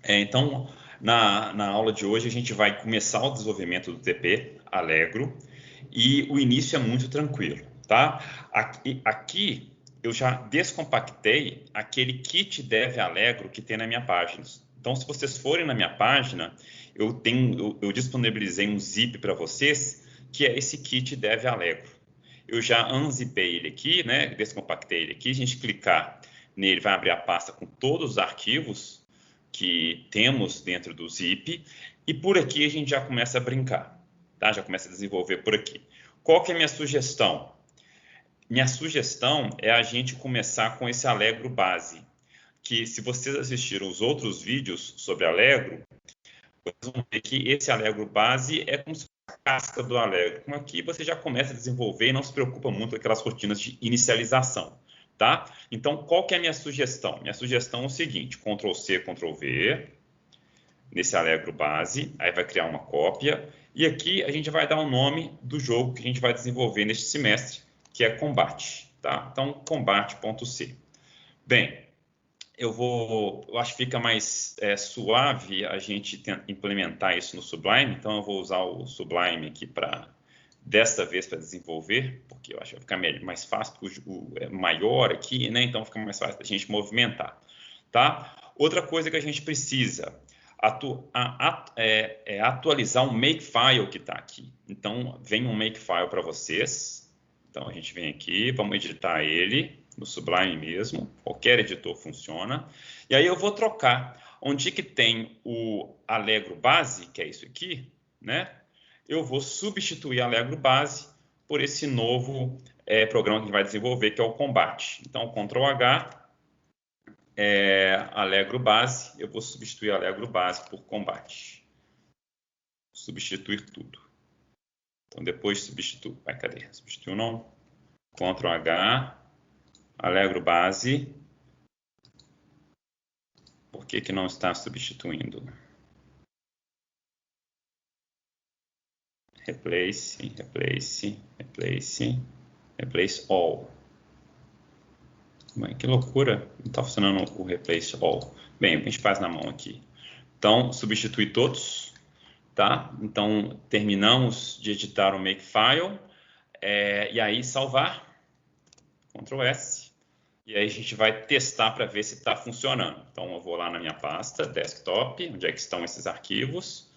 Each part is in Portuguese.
Então, na aula de hoje, a gente vai começar o desenvolvimento do TP Allegro e o início é muito tranquilo, tá? Aqui eu já descompactei aquele kit dev Allegro que tem na minha página. Então, se vocês forem na minha página, eu disponibilizei um zip para vocês, que é esse kit dev Allegro. Eu já unzipei ele aqui, né? Descompactei ele aqui. A gente clicar nele, vai abrir a pasta com todos os arquivos que temos dentro do zip, e por aqui a gente já começa a brincar, tá? Já começa a desenvolver por aqui. Qual que é a minha sugestão? Minha sugestão é a gente começar com esse Allegro base, que se vocês assistiram os outros vídeos sobre Allegro, vocês vão ver que esse Allegro base é como se fosse a casca do Allegro. Como aqui você já começa a desenvolver e não se preocupa muito com aquelas rotinas de inicialização. Tá? Então, qual que é a minha sugestão? Minha sugestão é o seguinte, Ctrl+C, Ctrl+V, nesse Allegro base, aí vai criar uma cópia, e aqui a gente vai dar o nome do jogo que a gente vai desenvolver neste semestre, que é Combate. Tá? Então, combate.c. Bem, eu acho que fica mais suave a gente implementar isso no Sublime, então eu vou usar o Sublime aqui desta vez para desenvolver, porque eu acho que vai ficar mais fácil, porque é maior aqui, né? Então fica mais fácil da gente movimentar, tá? Outra coisa que a gente precisa atualizar o makefile que está aqui. Então vem um makefile para vocês. Então a gente vem aqui, vamos editar ele no Sublime mesmo, qualquer editor funciona. E aí eu vou trocar onde que tem o Allegro base, que é isso aqui, né? Eu vou substituir Allegro base por esse novo programa que a gente vai desenvolver, que é o Combate. Então, Ctrl H, Allegro base, eu vou substituir Allegro base por Combate. Substituir tudo. Então, depois substituo. Cadê? Substituiu não? Ctrl H, Allegro base. Por que não está substituindo? Replace all. Que loucura, não está funcionando o replace all. Bem, a gente faz na mão aqui. Então, substitui todos, tá? Então, terminamos de editar o makefile, e aí salvar, Ctrl S, e aí a gente vai testar para ver se está funcionando. Então, eu vou lá na minha pasta, desktop, onde é que estão esses arquivos,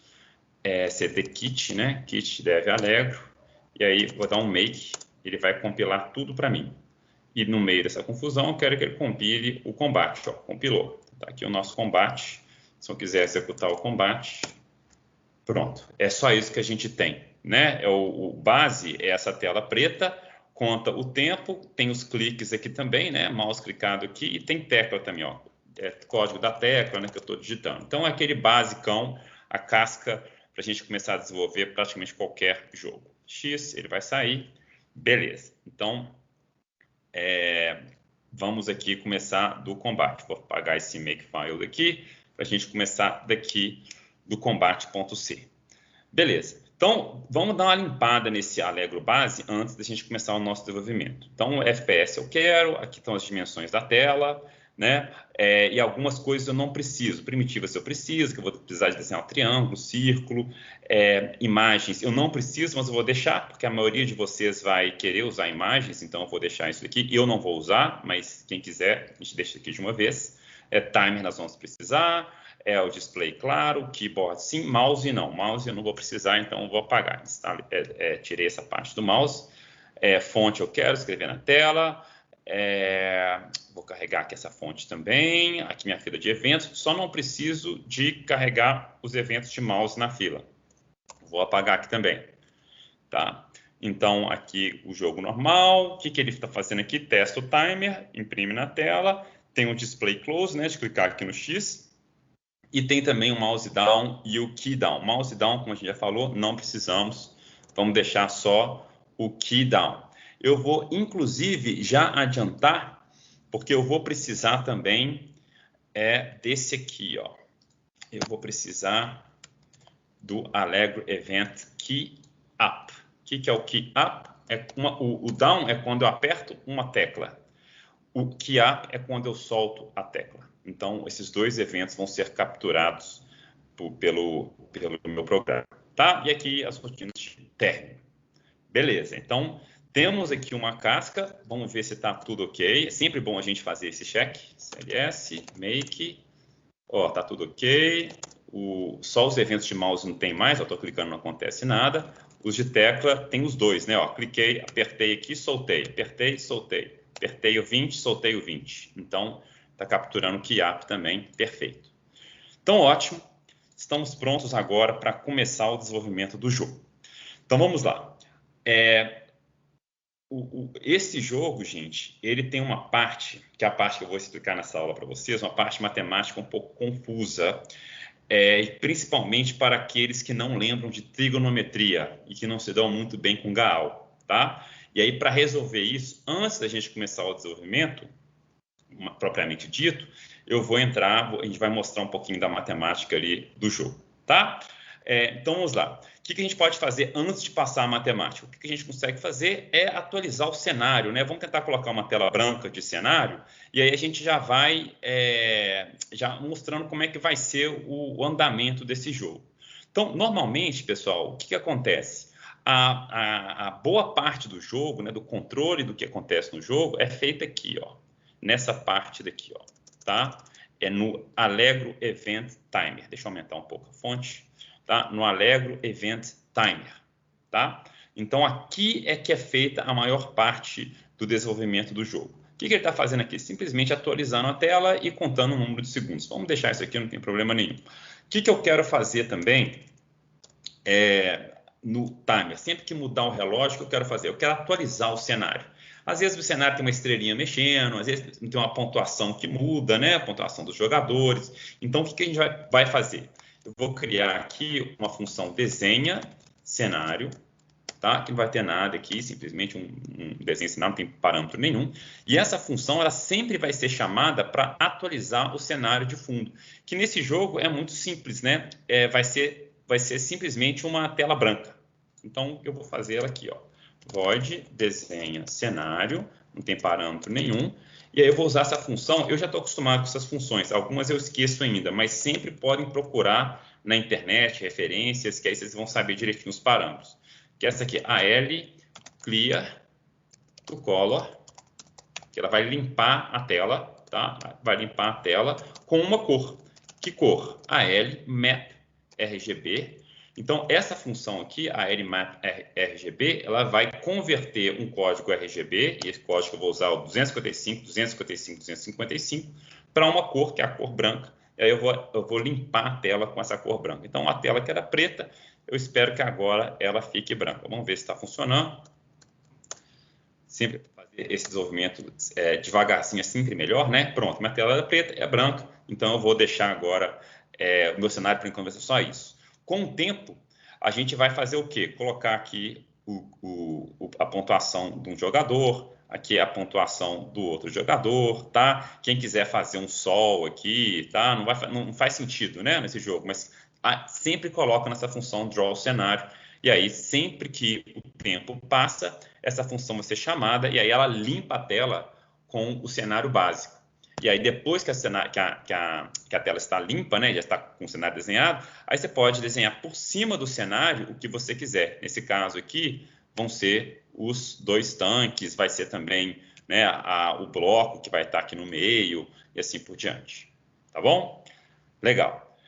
cdkit, né? Kit dev Allegro, e aí vou dar um make, ele vai compilar tudo para mim. E no meio dessa confusão, eu quero que ele compile o combate. Ó, compilou. Tá aqui o nosso combate. Se eu quiser executar o combate, pronto. É só isso que a gente tem, né? O base é essa tela preta, conta o tempo, tem os cliques aqui também, né? Mouse clicado aqui, e tem tecla também, ó. Código da tecla, né, que eu estou digitando. Então, é aquele basicão, a casca, para a gente começar a desenvolver praticamente qualquer jogo. X, ele vai sair. Beleza. Então, vamos aqui começar do combate. Vou apagar esse makefile aqui, para a gente começar daqui do combate.c. Beleza. Então, vamos dar uma limpada nesse Allegro base antes da gente começar o nosso desenvolvimento. Então, FPS eu quero, aqui estão as dimensões da tela, né? E algumas coisas eu não preciso. Primitivas eu preciso, que eu vou precisar de desenhar um triângulo, círculo. Imagens eu não preciso, mas eu vou deixar, porque a maioria de vocês vai querer usar imagens, então eu vou deixar isso aqui. Eu não vou usar, mas quem quiser, a gente deixa aqui de uma vez. Timer nós vamos precisar. O display claro, keyboard sim, mouse não. Mouse eu não vou precisar, então eu vou apagar. Tirei essa parte do mouse. Fonte eu quero escrever na tela. Vou carregar aqui essa fonte também. Aqui minha fila de eventos. Só não preciso de carregar os eventos de mouse na fila. Vou apagar aqui também. Tá? Então, aqui o jogo normal. O que ele está fazendo aqui? Testa o timer, imprime na tela. Tem o display close, né? De clicar aqui no X. E tem também o mouse down e o key down. Mouse down, como a gente já falou, não precisamos. Vamos deixar só o key down. Eu vou, inclusive, já adiantar, porque eu vou precisar também desse aqui, ó. Eu vou precisar do Allegro Event Key Up. O que é o Key Up? O down é quando eu aperto uma tecla. O Key Up é quando eu solto a tecla. Então, esses dois eventos vão ser capturados pelo meu programa, tá? E aqui as rotinas de término. Beleza, então temos aqui uma casca, vamos ver se está tudo ok. É sempre bom a gente fazer esse check. CLS, make, ó, tá tudo ok. Só os eventos de mouse não tem mais, eu estou clicando, não acontece nada. Os de tecla tem os dois, né? Ó, cliquei, apertei aqui, soltei, apertei, soltei. Apertei o 20, soltei o 20. Então, está capturando o keyap também, perfeito. Então, ótimo. Estamos prontos agora para começar o desenvolvimento do jogo. Então, vamos lá. Esse jogo, gente, ele tem uma parte, que é a parte que eu vou explicar nessa aula para vocês, uma parte matemática um pouco confusa, principalmente para aqueles que não lembram de trigonometria e que não se dão muito bem com Gaal, tá? E aí, para resolver isso, antes da gente começar o desenvolvimento, propriamente dito, a gente vai mostrar um pouquinho da matemática ali do jogo, tá? Então, vamos lá. O que a gente pode fazer antes de passar a matemática? O que a gente consegue fazer é atualizar o cenário, né? Vamos tentar colocar uma tela branca de cenário e aí a gente já vai já mostrando como é que vai ser o andamento desse jogo. Então, normalmente, pessoal, o que acontece? A boa parte do jogo, né, do controle do que acontece no jogo, é feita aqui, ó, nessa parte daqui, ó, tá? É no Allegro Event Timer. Deixa eu aumentar um pouco a fonte. Tá? No Allegro Event Timer, tá? Então, aqui é que é feita a maior parte do desenvolvimento do jogo. O que ele está fazendo aqui? Simplesmente atualizando a tela e contando o número de segundos. Vamos deixar isso aqui, não tem problema nenhum. O que eu quero fazer também no timer? Sempre que mudar o relógio, o que eu quero fazer? Eu quero atualizar o cenário. Às vezes o cenário tem uma estrelinha mexendo, às vezes tem uma pontuação que muda, né? A pontuação dos jogadores. Então, o que a gente vai fazer? Eu vou criar aqui uma função desenha cenário, tá? Que não vai ter nada aqui, simplesmente um desenho cenário, não tem parâmetro nenhum. E essa função, ela sempre vai ser chamada para atualizar o cenário de fundo, que nesse jogo é muito simples, né? Vai ser simplesmente uma tela branca. Então, eu vou fazer ela aqui, ó. Void desenha cenário, não tem parâmetro nenhum. E aí eu vou usar essa função, eu já estou acostumado com essas funções, algumas eu esqueço ainda, mas sempre podem procurar na internet referências, que aí vocês vão saber direitinho os parâmetros. Que é essa aqui, AL Clear to Color, que ela vai limpar a tela, tá? Vai limpar a tela com uma cor. Que cor? AL Map RGB. Então, essa função aqui, a LMap RGB, ela vai converter um código RGB, e esse código eu vou usar o 255, 255, 255, para uma cor, que é a cor branca. E aí eu vou limpar a tela com essa cor branca. Então, a tela que era preta, eu espero que agora ela fique branca. Vamos ver se está funcionando. Sempre fazer esse desenvolvimento devagarzinho é sempre melhor, né? Pronto, minha tela era preta, é branca, então eu vou deixar agora o meu cenário, por enquanto, vai ser só isso. Com o tempo, a gente vai fazer o quê? Colocar aqui a pontuação de um jogador, aqui a pontuação do outro jogador, tá? Quem quiser fazer um sol aqui, tá? Não faz sentido, né, nesse jogo, mas sempre coloca nessa função draw cenário, e aí sempre que o tempo passa, essa função vai ser chamada, e aí ela limpa a tela com o cenário básico. E aí, depois que a tela está limpa, né, já está com o cenário desenhado, aí você pode desenhar por cima do cenário o que você quiser. Nesse caso aqui, vão ser os dois tanques, vai ser também, né, o bloco que vai estar aqui no meio, e assim por diante. Tá bom? Legal.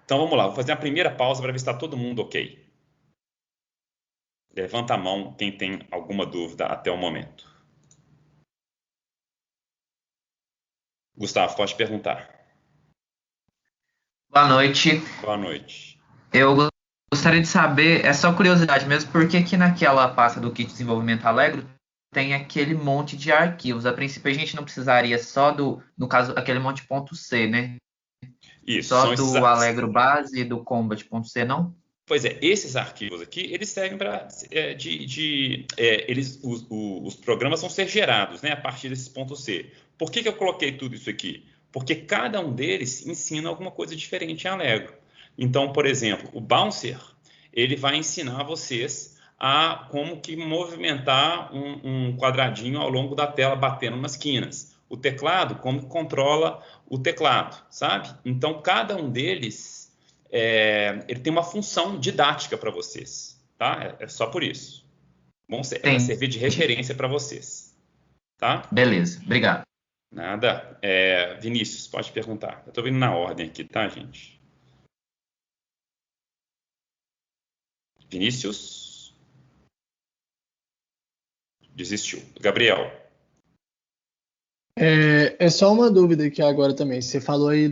Então, vamos lá. Vou fazer a primeira pausa para ver se está todo mundo ok. Levanta a mão quem tem alguma dúvida até o momento. Gustavo, pode perguntar. Boa noite. Boa noite. Eu gostaria de saber, é só curiosidade mesmo, por que que naquela pasta do kit de desenvolvimento Allegro tem aquele monte de arquivos? A princípio a gente não precisaria só no caso, aquele monte .c, né? Isso, Só são esses do arquivos. Allegro base e do Combat.c, não? Pois é, esses arquivos aqui, eles servem para os programas vão ser gerados, né, a partir desses .c. Por que eu coloquei tudo isso aqui? Porque cada um deles ensina alguma coisa diferente em Allegro. Então, por exemplo, o Bouncer, ele vai ensinar vocês a como que movimentar um quadradinho ao longo da tela, batendo nas quinas. o teclado, como controla o teclado, sabe? Então, cada um deles, ele tem uma função didática para vocês, tá? É só por isso. Vai servir de Entendi. referência para vocês, tá? Beleza, obrigado. Nada. Vinícius, pode perguntar. Eu estou vindo na ordem aqui, tá, gente? Vinícius? Desistiu. Gabriel? É só uma dúvida aqui agora também. Você falou aí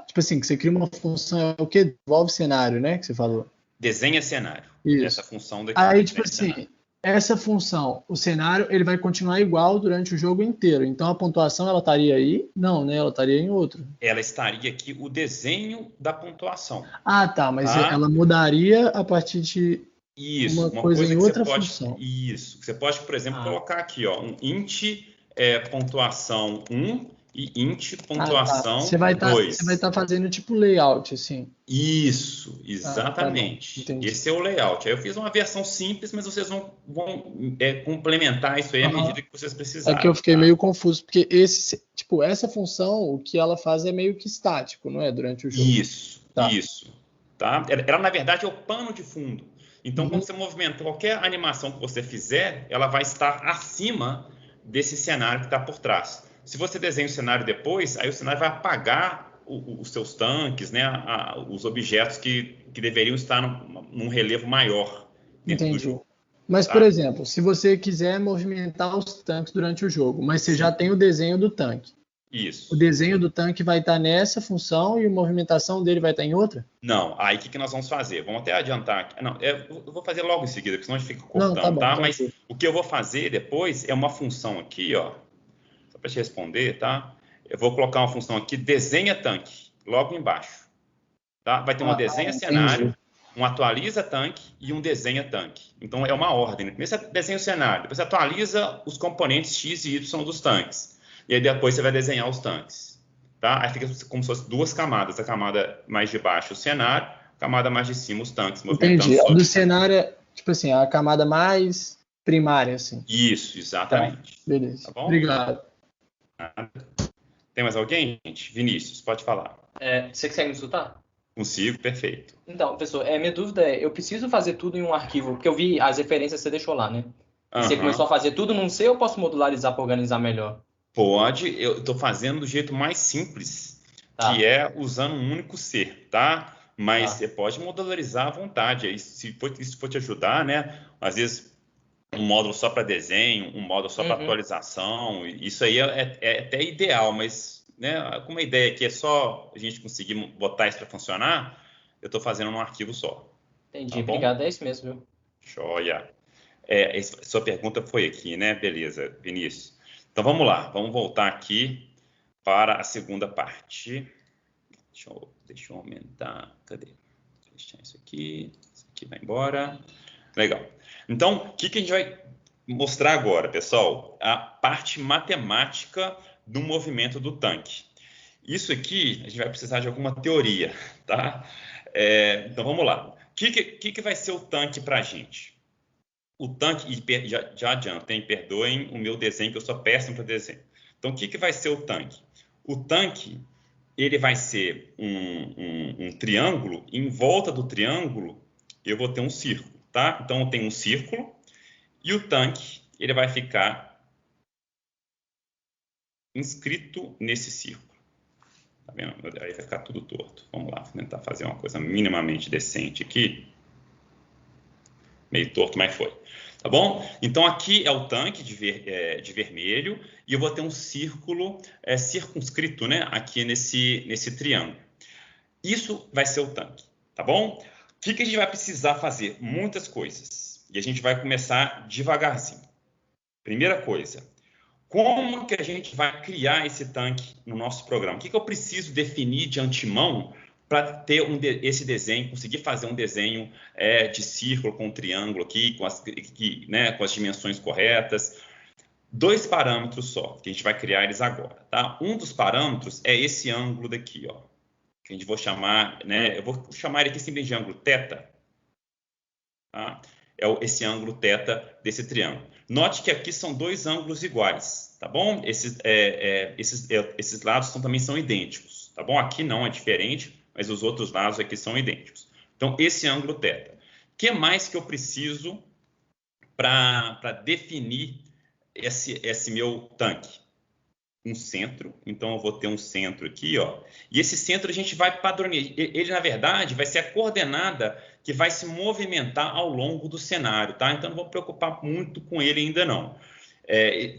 tipo assim, que você cria uma função, é o que envolve cenário, né? Que você falou. Desenha cenário. Isso. Essa função daqui. Aí, tipo assim, essa função, o cenário, ele vai continuar igual durante o jogo inteiro. Então, a pontuação, ela estaria aí? Não, né? Ela estaria em outro. Ela estaria aqui, o desenho da pontuação. Ah, tá. Mas tá? ela mudaria a partir de Isso, uma coisa em que outra você pode, função. Isso. Você pode, por exemplo, colocar aqui, ó, um int pontuação 1 e int pontuação 2. Você vai estar fazendo tipo layout, assim. Isso, exatamente. Tá bom, esse é o layout. Aí eu fiz uma versão simples, mas vocês vão complementar isso aí à medida que vocês precisarem. É que eu fiquei meio confuso, porque essa função, o que ela faz é meio que estático, não é? Durante o jogo. Isso. Tá? Ela, na verdade, é o pano de fundo. Então, quando você movimenta qualquer animação que você fizer, ela vai estar acima desse cenário que está por trás. Se você desenha o cenário depois, aí o cenário vai apagar os seus tanques, né, os objetos que deveriam estar num relevo maior dentro do jogo. Mas, por exemplo, se você quiser movimentar os tanques durante o jogo, mas você já tem o desenho do tanque. Isso. O desenho do tanque vai estar nessa função e a movimentação dele vai estar em outra? Não, aí o que nós vamos fazer? Vamos até adiantar aqui. Não, eu vou fazer logo em seguida, porque senão a gente fica cortando, não, tá bom, tá? Mas o que eu vou fazer depois é uma função aqui, ó. Só para te responder, tá? Eu vou colocar uma função aqui, desenha tanque, logo embaixo. Tá? Vai ter uma desenha cenário, um atualiza tanque e um desenha tanque. Então é uma ordem. Primeiro você desenha o cenário, depois você atualiza os componentes X e Y dos tanques. E aí depois você vai desenhar os tanques. Tá? Aí fica como se fosse duas camadas. A camada mais de baixo, o cenário, a camada mais de cima, os tanques. Entendi. A do cenário, tipo assim, a camada mais primária, assim. Isso, exatamente. Tá. Beleza. Tá bom? Obrigado. Tem mais alguém, gente? Vinícius, pode falar. Você consegue me escutar? Consigo, perfeito. Então, professor, minha dúvida é, eu preciso fazer tudo em um arquivo, porque eu vi as referências que você deixou lá, né? E você começou a fazer tudo num C ou eu posso modularizar para organizar melhor? Pode, eu estou fazendo do jeito mais simples, que é usando um único C, tá? Mas você pode modularizar à vontade. Aí, se isso for te ajudar, né? Às vezes um módulo só para desenho, um módulo só para atualização, isso aí é até ideal, mas né, como a ideia aqui é só a gente conseguir botar isso para funcionar, eu estou fazendo num arquivo só. Entendi, tá, obrigado, é isso mesmo, viu? Joia. Sua pergunta foi aqui, né? Beleza, Vinícius. Então vamos lá, vamos voltar aqui para a segunda parte. Deixa eu aumentar, cadê? Deixa isso aqui vai embora. Legal. Então, o que a gente vai mostrar agora, pessoal? A parte matemática do movimento do tanque. Isso aqui, a gente vai precisar de alguma teoria, tá? Então, vamos lá. O que vai ser o tanque para a gente? O tanque, e já adianto, hein? Perdoem o meu desenho, que eu sou péssimo para desenho. Então, o que vai ser o tanque? O tanque, ele vai ser um triângulo, e em volta do triângulo, eu vou ter um círculo, tá? Então, eu tenho um círculo, e o tanque, ele vai ficar inscrito nesse círculo. Tá vendo? Aí vai ficar tudo torto. Vamos lá, vou tentar fazer uma coisa minimamente decente aqui. Meio torto, mas foi. Tá bom? Então, aqui é o tanque de vermelho e eu vou ter um círculo circunscrito, né? Aqui nesse triângulo. Isso vai ser o tanque, tá bom? O que a gente vai precisar fazer? Muitas coisas. E a gente vai começar devagarzinho. Primeira coisa, como que a gente vai criar esse tanque no nosso programa? O que eu preciso definir de antemão para ter esse desenho, conseguir fazer um desenho de círculo com um triângulo aqui, com as dimensões corretas? 2 parâmetros só, que a gente vai criar eles agora, tá? Um dos parâmetros é esse ângulo daqui, ó, que a gente vou chamar, né? Eu vou chamar ele aqui simplesmente de ângulo θ, tá? esse ângulo θ desse triângulo. Note que aqui são dois ângulos iguais, tá bom? Esses lados também são idênticos, tá bom? Aqui não é diferente, mas os outros lados aqui são idênticos. Então, esse ângulo θ. O que mais que eu preciso para definir esse meu tanque? Um centro, então eu vou ter um centro aqui, ó. E esse centro a gente vai padronizar. Ele, na verdade, vai ser a coordenada que vai se movimentar ao longo do cenário, tá? Então não vou me preocupar muito com ele ainda não.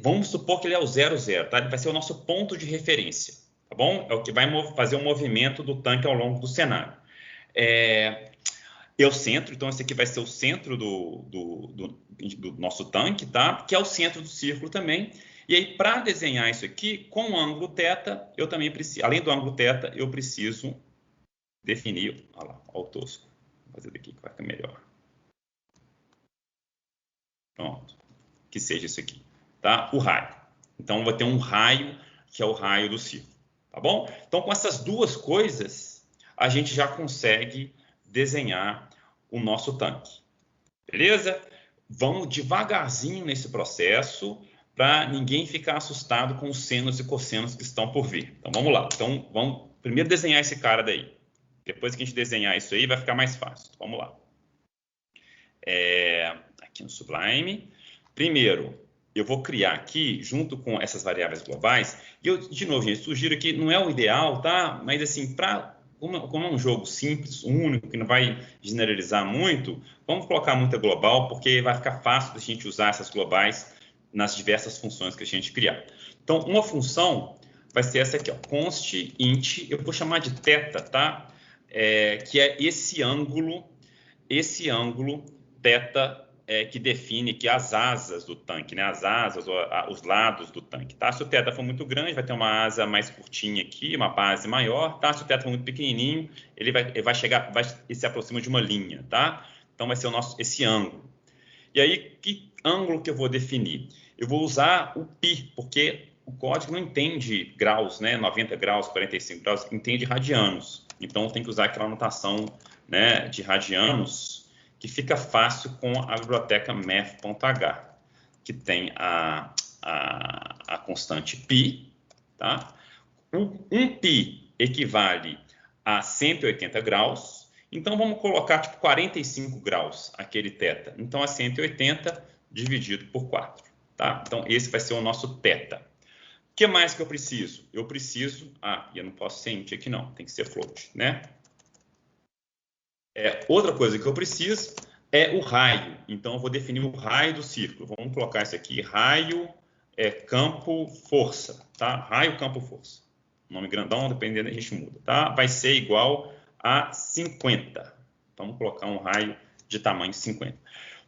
Vamos supor que ele é o 0, 0, tá? Ele vai ser o nosso ponto de referência, tá bom? É o que vai fazer o movimento do tanque ao longo do cenário. O centro, então esse aqui vai ser o centro do nosso tanque, tá? Que é o centro do círculo também. E aí, para desenhar isso aqui, com o ângulo θ, eu também preciso, além do ângulo θ, eu preciso definir, olha lá, olha o tosco, vou fazer daqui que vai ficar melhor. Pronto, que seja isso aqui, tá? O raio. Então, eu vou ter um raio, que é o raio do círculo, tá bom? Então, com essas duas coisas, a gente já consegue desenhar o nosso tanque, beleza? Vamos devagarzinho nesse processo, para ninguém ficar assustado com os senos e cossenos que estão por vir. Então, vamos lá. Então, vamos primeiro desenhar esse cara daí. Depois que a gente desenhar isso aí, vai ficar mais fácil. Então, vamos lá. Aqui no Sublime. Primeiro, eu vou criar aqui, junto com essas variáveis globais, e eu, de novo, gente, sugiro que não é o ideal, tá? Mas, assim, como é um jogo simples, único, que não vai generalizar muito, vamos colocar muita global, porque vai ficar fácil da gente usar essas globais nas diversas funções que a gente criar. Então, uma função vai ser essa aqui, ó, const int, eu vou chamar de θ, tá? Que é esse ângulo θ que define que as asas do tanque, né? As asas, os lados do tanque, tá? Se o θ for muito grande, vai ter uma asa mais curtinha aqui, uma base maior, tá? Se o θ for muito pequenininho, ele se aproxima de uma linha, tá? Então, vai ser esse ângulo. E aí, que ângulo que eu vou definir? Eu vou usar o π, porque o código não entende graus, né? 90 graus, 45 graus, entende radianos. Então, eu tenho que usar aquela notação, né, de radianos, que fica fácil com a biblioteca math.h, que tem a constante π, tá? Um π equivale a 180 graus, então, vamos colocar, tipo, 45 graus, aquele θ. Então, é 180 dividido por 4, tá? Então, esse vai ser o nosso θ. O que mais que eu preciso? Eu preciso... eu não posso ser int aqui, não. Tem que ser float, né? Outra coisa que eu preciso é o raio. Então, eu vou definir o raio do círculo. Vamos colocar isso aqui, raio campo força, tá? Raio campo força. Nome grandão, dependendo, a gente muda, tá? Vai ser igual a 50. Vamos colocar um raio de tamanho 50.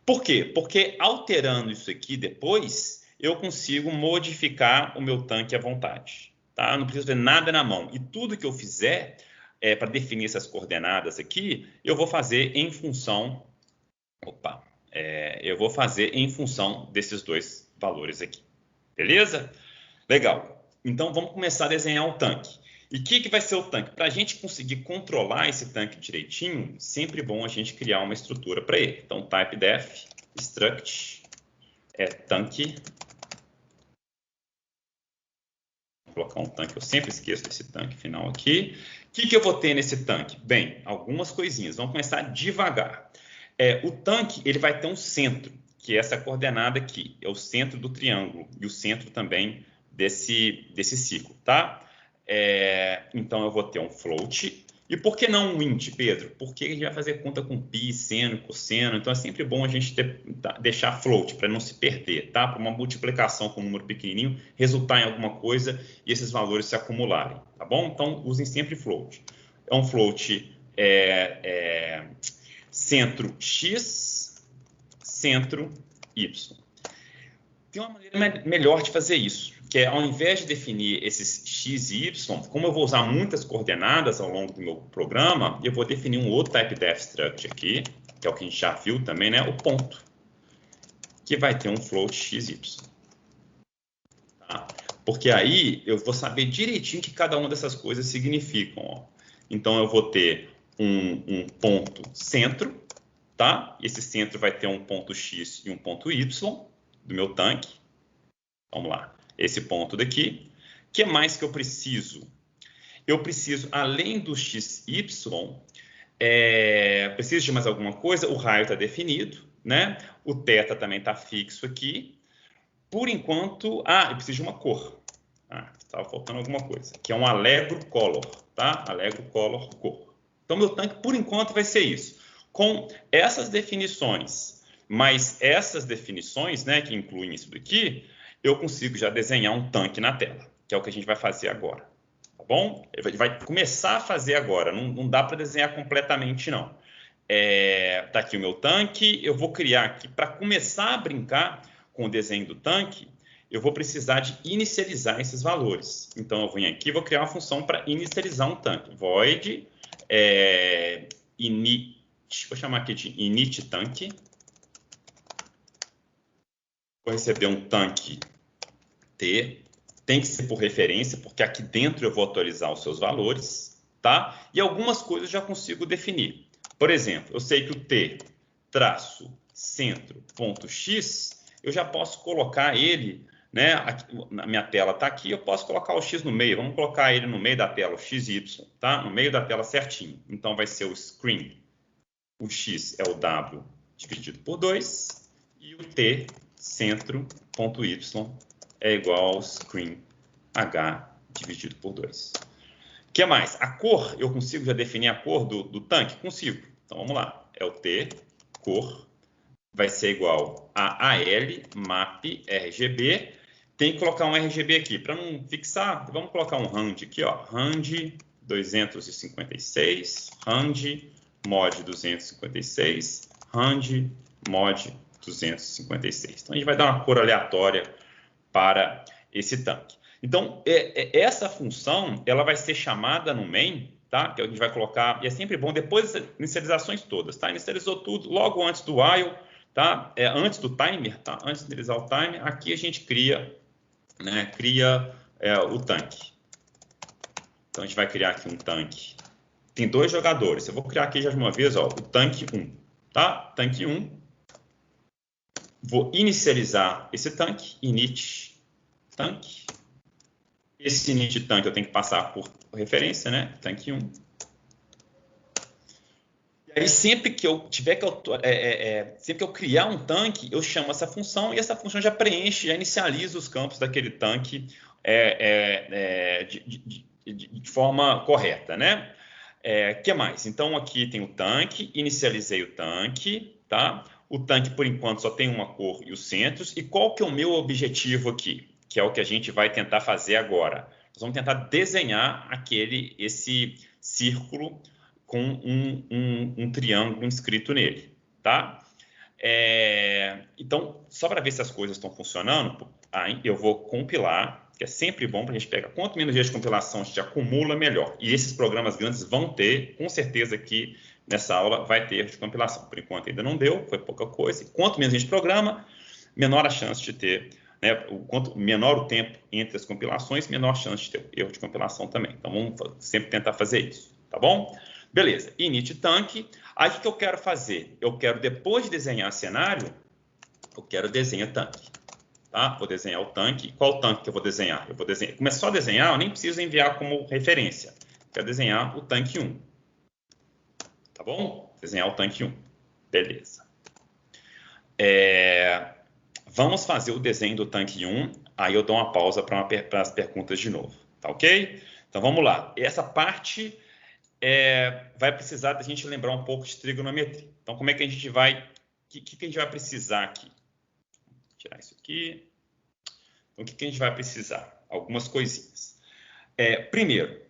Por quê? Porque alterando isso aqui depois, eu consigo modificar o meu tanque à vontade, tá? Eu não preciso ter nada na mão. E tudo que eu fizer para definir essas coordenadas aqui, eu vou fazer em função... eu vou fazer em função desses dois valores aqui. Beleza? Legal. Então, vamos começar a desenhar o tanque. E o que vai ser o tanque? Para a gente conseguir controlar esse tanque direitinho, sempre bom a gente criar uma estrutura para ele. Então, typedef, struct, tanque. Vou colocar um tanque, eu sempre esqueço desse tanque final aqui. O que eu vou ter nesse tanque? Bem, algumas coisinhas. Vamos começar devagar. O tanque ele vai ter um centro, que é essa coordenada aqui. É o centro do triângulo e o centro também desse ciclo, tá? Então, eu vou ter um float. E por que não um int, Pedro? Porque a gente vai fazer conta com π, seno, cosseno. Então, é sempre bom a gente deixar float, para não se perder, tá? Para uma multiplicação com um número pequenininho, resultar em alguma coisa e esses valores se acumularem, tá bom? Então, usem sempre float. É um float centro x, centro y. Tem uma maneira melhor de fazer isso, que é, ao invés de definir esses x e y, como eu vou usar muitas coordenadas ao longo do meu programa, eu vou definir um outro typedef struct aqui, que é o que a gente já viu também, né? O ponto, que vai ter um float x, y. Tá? Porque aí eu vou saber direitinho o que cada uma dessas coisas significam. Ó. Então, eu vou ter um ponto centro, tá? Esse centro vai ter um ponto X e um ponto Y do meu tanque. Vamos lá. Esse ponto daqui. O que mais que eu preciso? Eu preciso, além do XY, preciso de mais alguma coisa? O raio está definido, né? O θ também está fixo aqui. Por enquanto... eu preciso de uma cor. Estava faltando alguma coisa. Que é um Allegro Color, tá? Allegro Color cor. Então, meu tanque, por enquanto, vai ser isso. Com essas definições, mais essas definições, né, que incluem isso daqui, eu consigo já desenhar um tanque na tela, que é o que a gente vai fazer agora. Tá bom? Ele vai começar a fazer agora, não dá para desenhar completamente, não. Tá aqui o meu tanque, eu vou criar aqui, para começar a brincar com o desenho do tanque, eu vou precisar de inicializar esses valores. Então, eu venho aqui e vou criar uma função para inicializar um tanque. Void init, vou chamar aqui de init tanque. Vou receber um tanque T. Tem que ser por referência, porque aqui dentro eu vou atualizar os seus valores, tá? E algumas coisas eu já consigo definir. Por exemplo, eu sei que o T traço centro.x, eu já posso colocar ele, né? Aqui, na minha tela está aqui, eu posso colocar o x no meio. Vamos colocar ele no meio da tela, o xy, tá? No meio da tela certinho. Então vai ser o screen. O x é o w dividido por 2 e o t centro.y é igual ao screen h dividido por 2. O que mais? A cor, eu consigo já definir a cor do tanque? Consigo. Então, vamos lá. É o T, cor, vai ser igual a AL, map, RGB. Tem que colocar um RGB aqui. Para não fixar, vamos colocar um RAND aqui, ó. RAND 256, RAND mod 256, RAND mod 256. Então, a gente vai dar uma cor aleatória para esse tanque. Então, essa função, ela vai ser chamada no main, tá? Que a gente vai colocar, e é sempre bom, depois das inicializações todas, tá? Inicializou tudo, logo antes do while, tá? Antes do timer, tá? Antes de inicializar o timer, aqui a gente cria, né? O tanque. Então, a gente vai criar aqui um tanque. Tem 2 jogadores. Eu vou criar aqui já de uma vez, ó, o tanque 1, tá? Tanque 1. Vou inicializar esse tanque, init tanque. Esse init tanque eu tenho que passar por referência, né? Tanque 1. E aí, sempre que eu criar um tanque, eu chamo essa função e essa função já preenche, já inicializa os campos daquele tanque de forma correta, né? Que mais? Então, aqui tem o tanque, inicializei o tanque, tá? O tanque, por enquanto, só tem uma cor e os centros. E qual que é o meu objetivo aqui? Que é o que a gente vai tentar fazer agora. Nós vamos tentar desenhar esse círculo com um triângulo inscrito nele, tá? Então, só para ver se as coisas estão funcionando, eu vou compilar, que é sempre bom para a gente pegar. Quanto menos dias de compilação a gente acumula, melhor. E esses programas grandes vão ter, com certeza aqui nessa aula vai ter erro de compilação. Por enquanto ainda não deu, foi pouca coisa. E quanto menos a gente programa, menor a chance de ter, né? Quanto menor o tempo entre as compilações, menor a chance de ter erro de compilação também. Então, vamos sempre tentar fazer isso, tá bom? Beleza, init tanque. Aí, o que eu quero fazer? Eu quero, depois de desenhar cenário, eu quero desenhar tanque. Tá? Vou desenhar o tanque. Qual tanque que eu vou desenhar? Eu vou começar a desenhar, eu nem preciso enviar como referência. Eu quero desenhar o tanque 1. Tá bom? Desenhar o tanque 1. Beleza. Vamos fazer o desenho do tanque 1. Aí eu dou uma pausa para as perguntas de novo. Tá ok? Então, vamos lá. Essa parte vai precisar da gente lembrar um pouco de trigonometria. Então, como é que a gente vai... O que a gente vai precisar aqui? Vou tirar isso aqui. Então, o que a gente vai precisar? Algumas coisinhas. Primeiro,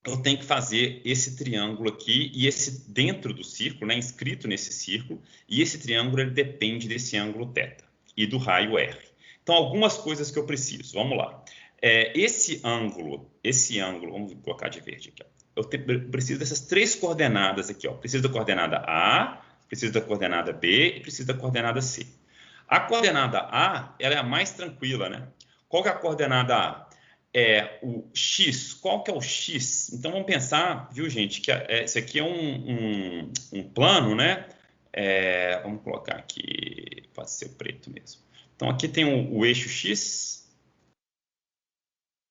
eu tenho que fazer esse triângulo aqui e esse dentro do círculo, né, inscrito nesse círculo, e esse triângulo ele depende desse ângulo θ e do raio R. Então, algumas coisas que eu preciso. Vamos lá. Esse ângulo, vamos colocar de verde aqui. Ó. Eu preciso dessas 3 coordenadas aqui. Ó. Preciso da coordenada A, preciso da coordenada B e preciso da coordenada C. A coordenada A, ela é a mais tranquila, né? Qual que é a coordenada A? O X. Qual que é o X? Então, vamos pensar, viu, gente, que isso aqui é um plano, né? Vamos colocar aqui, pode ser o preto mesmo. Então, aqui tem o eixo X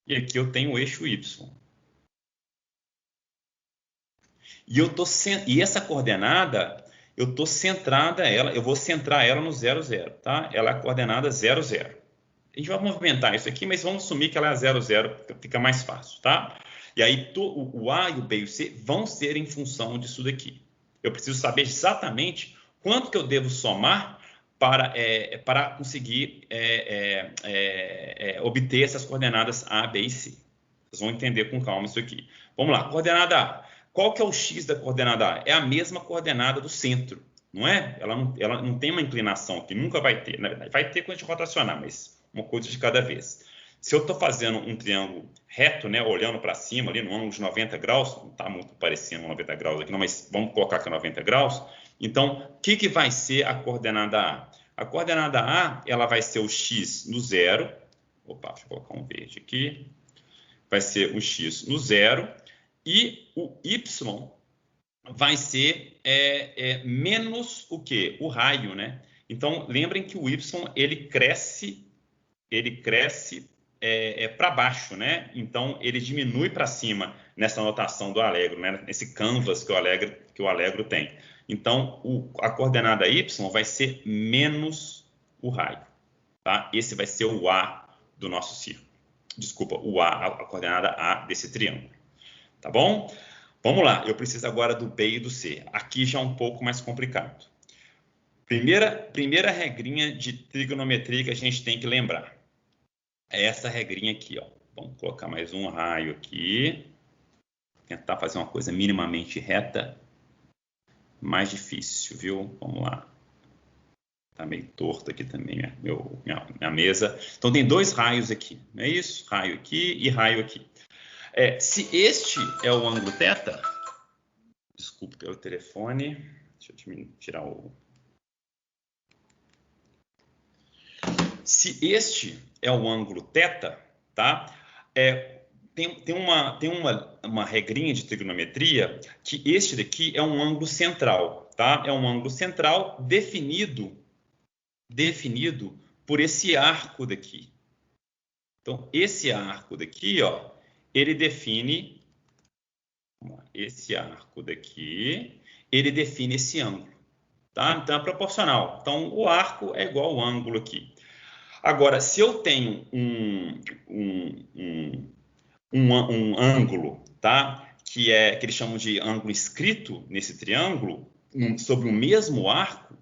e aqui eu tenho o eixo Y. E essa coordenada, eu estou centrada ela, eu vou centrar ela no 0, 0, tá? Ela é a coordenada 0, 0. A gente vai movimentar isso aqui, mas vamos assumir que ela é 0, 0, fica mais fácil, tá? E aí o A, o B e o C vão ser em função disso daqui. Eu preciso saber exatamente quanto que eu devo somar para conseguir obter essas coordenadas A, B e C. Vocês vão entender com calma isso aqui. Vamos lá, coordenada A. Qual que é o X da coordenada A? É a mesma coordenada do centro, não é? Ela não tem uma inclinação aqui, nunca vai ter. Na verdade, vai ter quando a gente rotacionar, mas uma coisa de cada vez. Se eu estou fazendo um triângulo reto, né, olhando para cima, ali no ângulo de 90 graus, não está muito parecendo 90 graus aqui, não, mas vamos colocar que é 90 graus. Então, o que vai ser a coordenada A? A coordenada A, ela vai ser o X no 0. Opa, deixa eu colocar um verde aqui. Vai ser o X no 0. E o Y vai ser menos o quê? O raio, né? Então, lembrem que o Y, ele cresce para baixo, né? Então, ele diminui para cima nessa notação do Allegro, né? Nesse canvas que o Allegro tem. Então, a coordenada Y vai ser menos o raio, tá? Esse vai ser o A do nosso círculo. Desculpa, a coordenada A desse triângulo. Tá bom? Vamos lá, eu preciso agora do B e do C. Aqui já é um pouco mais complicado. Primeira regrinha de trigonometria que a gente tem que lembrar. É essa regrinha aqui, ó. Vamos colocar mais um raio aqui. Tentar fazer uma coisa minimamente reta. Mais difícil, viu? Vamos lá. Tá meio torto aqui também, minha mesa. Então, tem dois raios aqui, não é isso? Raio aqui e raio aqui. Se este é o ângulo θ, desculpe pelo telefone, deixa eu tirar o... Se este é o ângulo θ, tá? Tem uma regrinha de trigonometria que este daqui é um ângulo central, tá? É um ângulo central definido por esse arco daqui. Então, esse arco daqui, ó, ele define esse arco daqui, ele define esse ângulo, tá? Então é proporcional. Então o arco é igual ao ângulo aqui. Agora, se eu tenho um ângulo, tá? Que eles chamam de ângulo inscrito nesse triângulo, sobre o mesmo arco,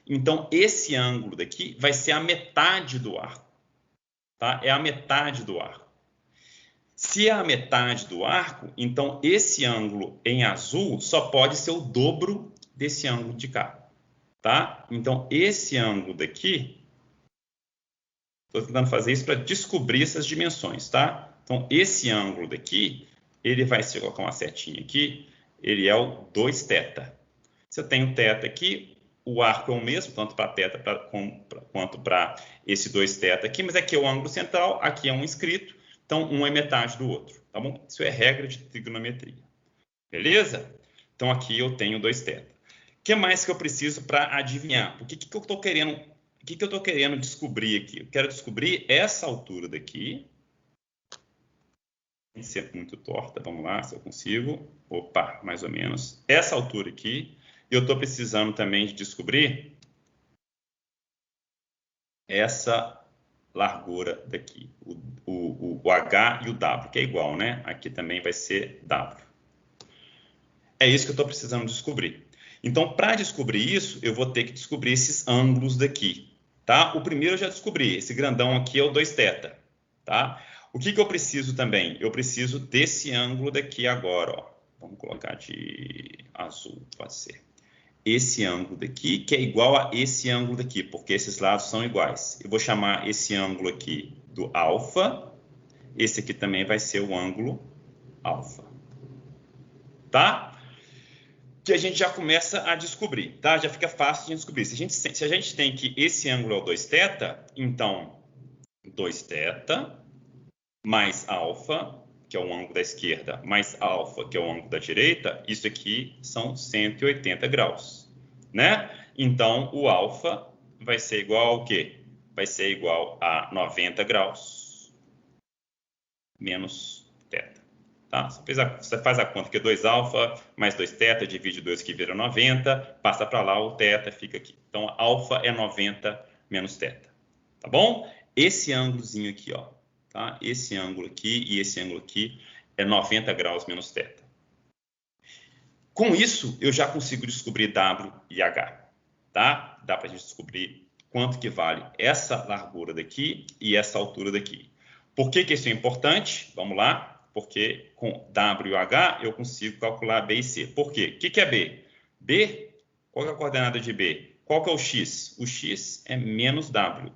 então esse ângulo daqui vai ser a metade do arco, tá? É a metade do arco. Se é a metade do arco, então esse ângulo em azul só pode ser o dobro desse ângulo de cá, tá? Então esse ângulo daqui, estou tentando fazer isso para descobrir essas dimensões, tá? Então esse ângulo daqui, ele vai ser, vou colocar uma setinha aqui, ele é o 2θ. Se eu tenho θ aqui, o arco é o mesmo, tanto para θ quanto para esse 2θ aqui, mas aqui é o ângulo central, aqui é um inscrito. Então, um é metade do outro, tá bom? Isso é regra de trigonometria. Beleza? Então, aqui eu tenho 2θ. O que mais que eu preciso para adivinhar? O que eu estou querendo descobrir aqui? Eu quero descobrir essa altura daqui. Tem que ser muito torta. Vamos lá, se eu consigo. Opa, mais ou menos. Essa altura aqui. E eu estou precisando também de descobrir essa largura daqui, o H e o W, que é igual, né? Aqui também vai ser W. É isso que eu estou precisando descobrir. Então, para descobrir isso, eu vou ter que descobrir esses ângulos daqui, tá? O primeiro eu já descobri, esse grandão aqui é o 2θ, tá? O que eu preciso também? Eu preciso desse ângulo daqui agora, ó. Vamos colocar de azul, pode ser. Esse ângulo daqui, que é igual a esse ângulo daqui, porque esses lados são iguais. Eu vou chamar esse ângulo aqui do alfa. Esse aqui também vai ser o ângulo alfa. Tá? Que a gente já começa a descobrir, tá? Já fica fácil de descobrir. Se a gente tem que esse ângulo é o 2θ, então 2θ mais alfa, que é o ângulo da esquerda, mais alfa, que é o ângulo da direita, isso aqui são 180 graus. né? Então, o alfa vai ser igual ao quê? Vai ser igual a 90 graus menos θ. Tá? Você faz a conta que é 2 alfa mais 2 θ, divide 2 que vira 90, passa para lá, o θ fica aqui. Então, alfa é 90 menos θ. Tá bom? Esse ângulozinho aqui, ó, tá? Esse ângulo aqui e esse ângulo aqui é 90 graus menos θ. Com isso, eu já consigo descobrir W e H. Tá? Dá para a gente descobrir quanto que vale essa largura daqui e essa altura daqui. Por que isso é importante? Vamos lá. Porque com W e H eu consigo calcular B e C. Por quê? O que é B? B, qual é a coordenada de B? Qual que é o X? O X é menos W.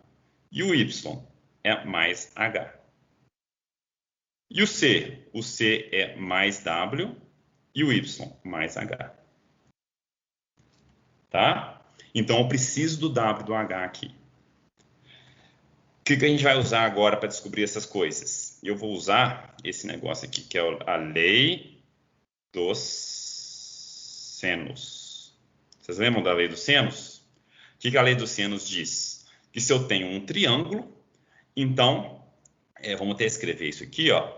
E o Y é mais H. E o C? O C é mais W e o Y mais H. Tá? Então eu preciso do W e do H aqui. O que a gente vai usar agora para descobrir essas coisas? Eu vou usar esse negócio aqui, que é a lei dos senos. Vocês lembram da lei dos senos? O que a lei dos senos diz? Que se eu tenho um triângulo, então, vamos até escrever isso aqui, ó.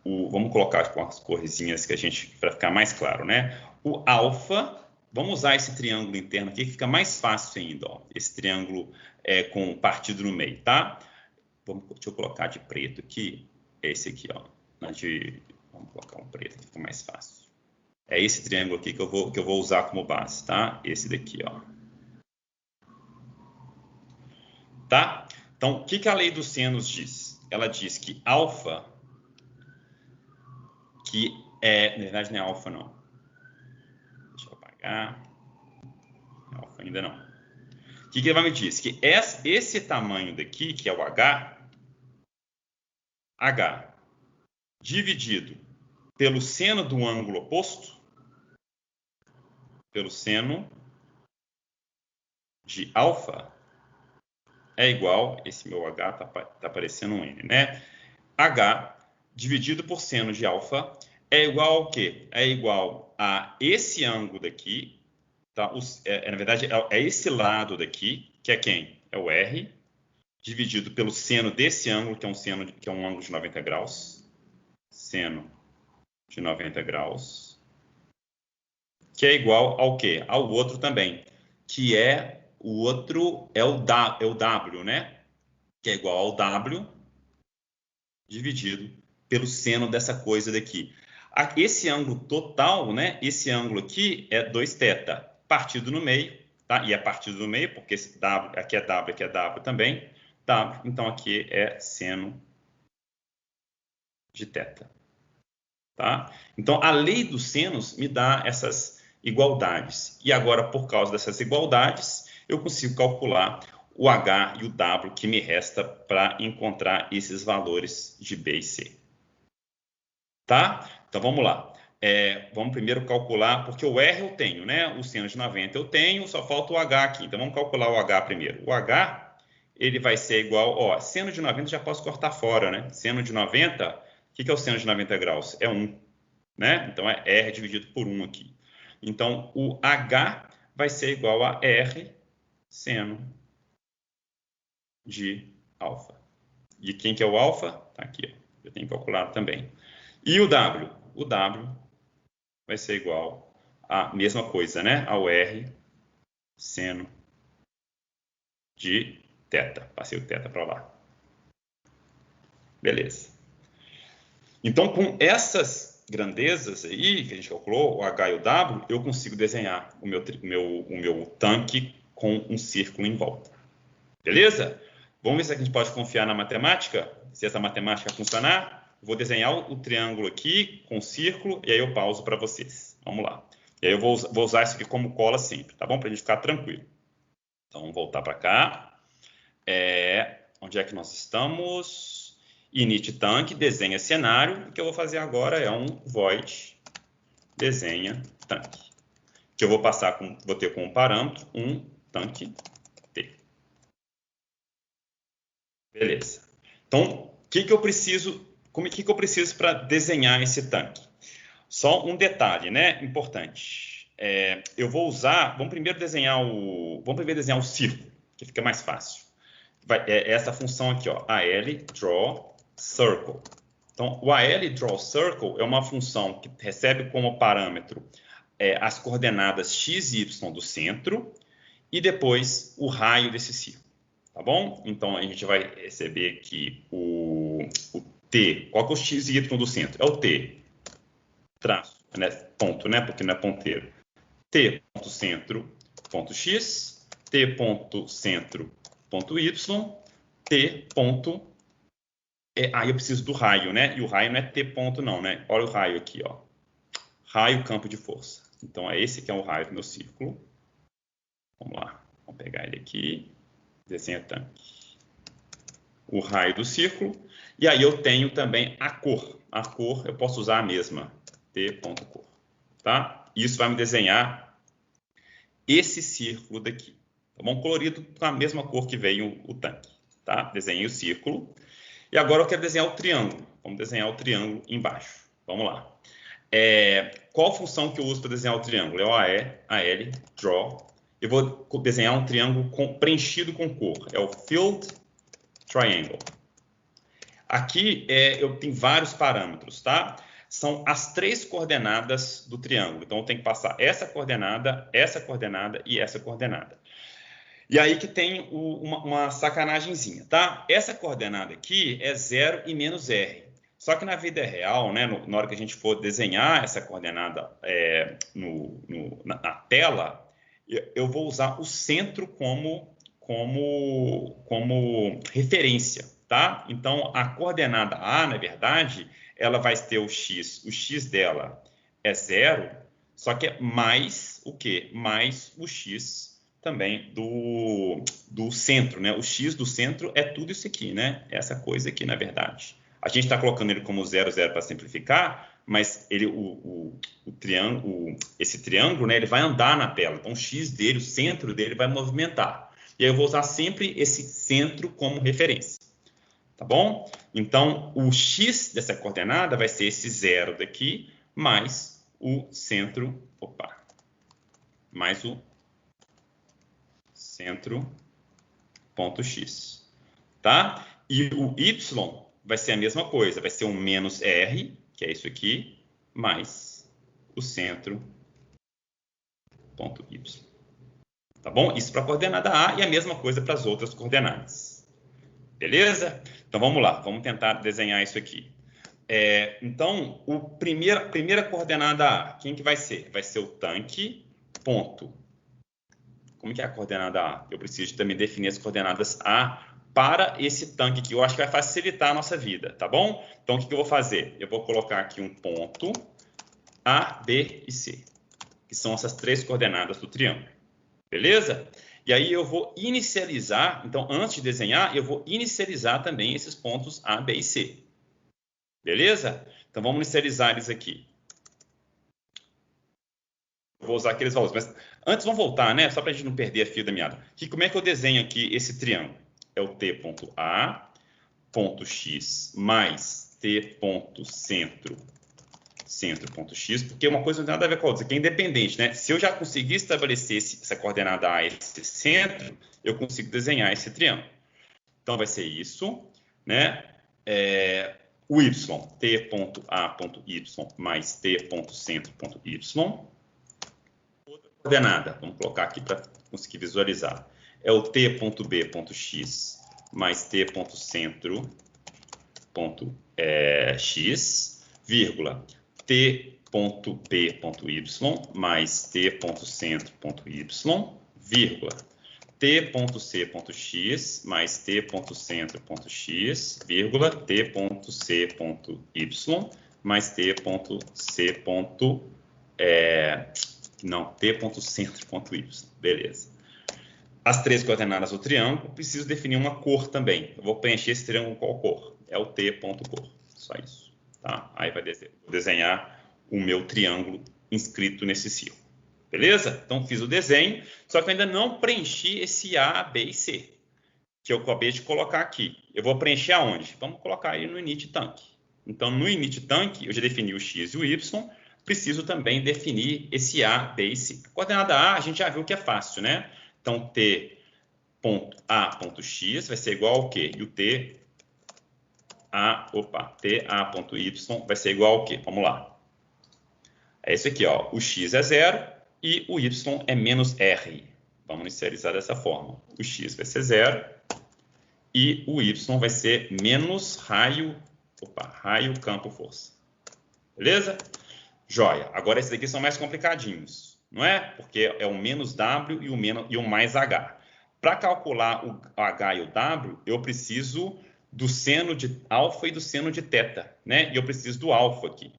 Vamos colocar com as correzinhas que a gente, para ficar mais claro, né? O alfa. Vamos usar esse triângulo interno aqui, que fica mais fácil ainda, ó. Esse triângulo com partido no meio, tá? Deixa eu colocar de preto aqui. É esse aqui, ó. Vamos colocar um preto, que fica mais fácil. É esse triângulo aqui que eu vou usar como base, tá? Esse daqui, ó. Tá? Então, o que a lei dos senos diz? Ela diz que alfa, na verdade não é alfa, não. Deixa eu apagar. Alfa ainda não. O que ela me diz? Que esse tamanho daqui, que é o H, dividido pelo seno do ângulo oposto, pelo seno de alfa, é igual, esse meu H tá parecendo um N, né? H dividido por seno de alfa é igual ao quê? É igual a esse ângulo daqui, tá? Na verdade, é esse lado daqui, que é quem? É o R, dividido pelo seno desse ângulo, que é um ângulo de 90 graus. Seno de 90 graus. Que é igual ao quê? Ao outro também, que é o outro, é o W, né? Que é igual ao W dividido pelo seno dessa coisa daqui. Esse ângulo total, né? Esse ângulo aqui é 2θ, partido no meio, tá? E é partido no meio, porque esse W, aqui é W também. W, então aqui é seno de θ. Tá? Então, a lei dos senos me dá essas igualdades. E agora, por causa dessas igualdades, eu consigo calcular o H e o W que me resta para encontrar esses valores de B e C. Tá? Então, vamos lá. Vamos primeiro calcular, porque o R eu tenho, né? O seno de 90 eu tenho, só falta o H aqui. Então, vamos calcular o H primeiro. O H, ele vai ser igual, ó, seno de 90 já posso cortar fora, né? Seno de 90, o que é o seno de 90 graus? É 1, né? Então, é R dividido por 1 aqui. Então, o H vai ser igual a R seno de alfa. E quem que é o alfa? Tá aqui, ó. Eu tenho calculado também. E o W? O W vai ser igual a mesma coisa, né? Ao R seno de θ. Passei o θ para lá. Beleza. Então, com essas grandezas aí, que a gente calculou, o H e o W, eu consigo desenhar o meu tanque com um círculo em volta. Beleza? Vamos ver se a gente pode confiar na matemática, se essa matemática funcionar. Vou desenhar o triângulo aqui com o círculo e aí eu pauso para vocês. Vamos lá. E aí eu vou usar isso aqui como cola sempre, tá bom? Para a gente ficar tranquilo. Então, vamos voltar para cá. Onde é que nós estamos? Init tanque, desenha cenário. O que eu vou fazer agora é um void desenha tanque. Que eu vou ter como parâmetro um tanque T. Beleza. Então, o que eu preciso para desenhar esse tanque? Só um detalhe, né? Importante. eu vou usar... Vamos primeiro desenhar o círculo, que fica mais fácil. Essa função aqui, ó, AL draw circle. Então, o AL draw circle é uma função que recebe como parâmetro as coordenadas x e y do centro e depois o raio desse círculo, tá bom? Então, a gente vai receber aqui o T. Qual que é o x e y do centro? É o T, traço, né? Ponto, né? Porque não é ponteiro. T ponto centro ponto x, T ponto centro ponto y, T ponto... Aí eu preciso do raio, né? E o raio não é T ponto não, né? Olha o raio aqui, ó. Raio campo de força. Então, é esse que é o raio do meu círculo. Vamos lá. Vamos pegar ele aqui. Desenha tanque. O raio do círculo. E aí eu tenho também a cor. A cor eu posso usar a mesma. T ponto cor. Tá? Isso vai me desenhar esse círculo daqui. Tá bom? Colorido com a mesma cor que veio o tanque. Tá? Desenhei o círculo. E agora eu quero desenhar o triângulo. Vamos desenhar o triângulo embaixo. Vamos lá. Qual função que eu uso para desenhar o triângulo? É o AL, draw. Eu vou desenhar um triângulo preenchido com cor. É o filled triangle. Aqui eu tenho vários parâmetros, tá? São as 3 coordenadas do triângulo. Então, eu tenho que passar essa coordenada e essa coordenada. E aí que tem uma sacanagemzinha, tá? Essa coordenada aqui é 0 e menos R. Só que na vida real, né, na hora que a gente for desenhar essa coordenada na tela, eu vou usar o centro como referência, tá? Então, a coordenada A, na verdade, ela vai ter o x dela é 0, só que é mais o quê? Mais o x também do centro, né? O x do centro é tudo isso aqui, né? Essa coisa aqui, na verdade. A gente está colocando ele como 0, 0 para simplificar, mas esse triângulo, né, ele vai andar na tela. Então, o x dele, o centro dele, vai movimentar. E aí eu vou usar sempre esse centro como referência. Tá bom? Então, o x dessa coordenada vai ser esse 0 daqui, mais o centro... mais o centro ponto x. Tá? E o y... vai ser a mesma coisa, vai ser um menos R, que é isso aqui, mais o centro ponto Y. Tá bom? Isso para a coordenada A e a mesma coisa para as outras coordenadas. Beleza? Então, vamos lá. Vamos tentar desenhar isso aqui. Então, primeira coordenada A, quem que vai ser? Vai ser o tanque, ponto. Como que é a coordenada A? Eu preciso também definir as coordenadas A para esse tanque aqui. Eu acho que vai facilitar a nossa vida, tá bom? Então, o que eu vou fazer? Eu vou colocar aqui um ponto A, B e C, que são essas 3 coordenadas do triângulo. Beleza? E aí eu vou inicializar, então, antes de desenhar, eu vou inicializar também esses pontos A, B e C. Beleza? Então, vamos inicializar eles aqui. Eu vou usar aqueles valores, mas antes vamos voltar, né? Só para a gente não perder a fio da meada. Como é que eu desenho aqui esse triângulo? É o T ponto A, ponto X, mais T ponto centro ponto X, porque uma coisa não tem nada a ver com a outra, que é independente, né? Se eu já conseguir estabelecer essa coordenada A, esse centro, eu consigo desenhar esse triângulo. Então, vai ser isso, né? O Y, T ponto A ponto Y, mais T ponto centro ponto Y. Outra coordenada, vamos colocar aqui para conseguir visualizar. É o T ponto B ponto X mais T ponto centro ponto X, vírgula, T ponto B ponto Y mais T ponto centro ponto Y, vírgula, T ponto C ponto X mais T ponto centro ponto X, vírgula, T ponto C ponto Y mais T ponto C ponto... T ponto centro ponto Y. Beleza. As 3 coordenadas do triângulo, preciso definir uma cor também. Eu vou preencher esse triângulo com qual cor? É o T ponto cor. Só isso. Tá? Aí vou desenhar o meu triângulo inscrito nesse círculo. Beleza? Então, fiz o desenho, só que eu ainda não preenchi esse A, B e C, que eu acabei de colocar aqui. Eu vou preencher aonde? Vamos colocar ele no init tanque. Então, no init tanque, eu já defini o X e o Y. preciso também definir esse A, B e C. A coordenada A, a gente já viu que é fácil, né? Então, T.A.x vai ser igual ao quê? E o Ta.y vai ser igual ao quê? Vamos lá. É esse aqui, ó. O x é 0 e o y é menos r. Vamos inicializar dessa forma. O x vai ser 0 e o y vai ser menos raio campo força. Beleza? Joia. Agora esses aqui são mais complicadinhos, não é? Porque é o menos w e o mais h. Para calcular o h e o w, eu preciso do seno de alfa e do seno de θ, né? E eu preciso do alfa aqui.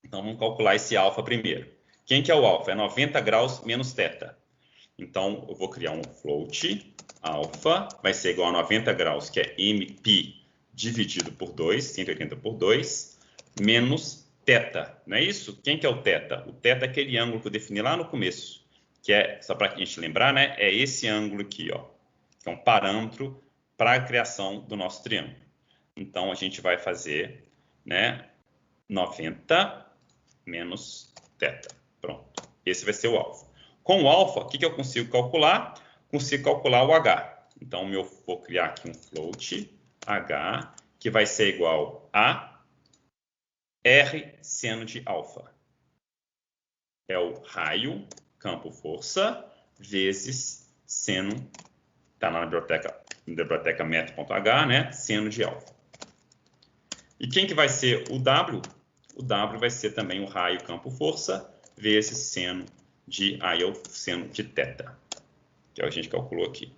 Então, vamos calcular esse alfa primeiro. Quem que é o alfa? É 90 graus menos θ. Então, eu vou criar um float. Alfa vai ser igual a 90 graus, que é mπ dividido por 2, 180 por 2, menos θ. Não é isso? Quem que é o θ? O θ é aquele ângulo que eu defini lá no começo, que é, só para a gente lembrar, né? É esse ângulo aqui, ó, que é um parâmetro para a criação do nosso triângulo. Então, a gente vai fazer, né, 90 menos θ. Pronto. Esse vai ser o alfa. Com o alfa, o que eu consigo calcular? Consigo calcular o h. Então, eu vou criar aqui um float h, que vai ser igual a r seno de alfa. É o raio, campo força, vezes seno, está na biblioteca math.h, né? Seno de alfa. E quem que vai ser o w? O w vai ser também o raio, campo força, vezes seno de, aí é o seno de θ, que é o que a gente calculou aqui.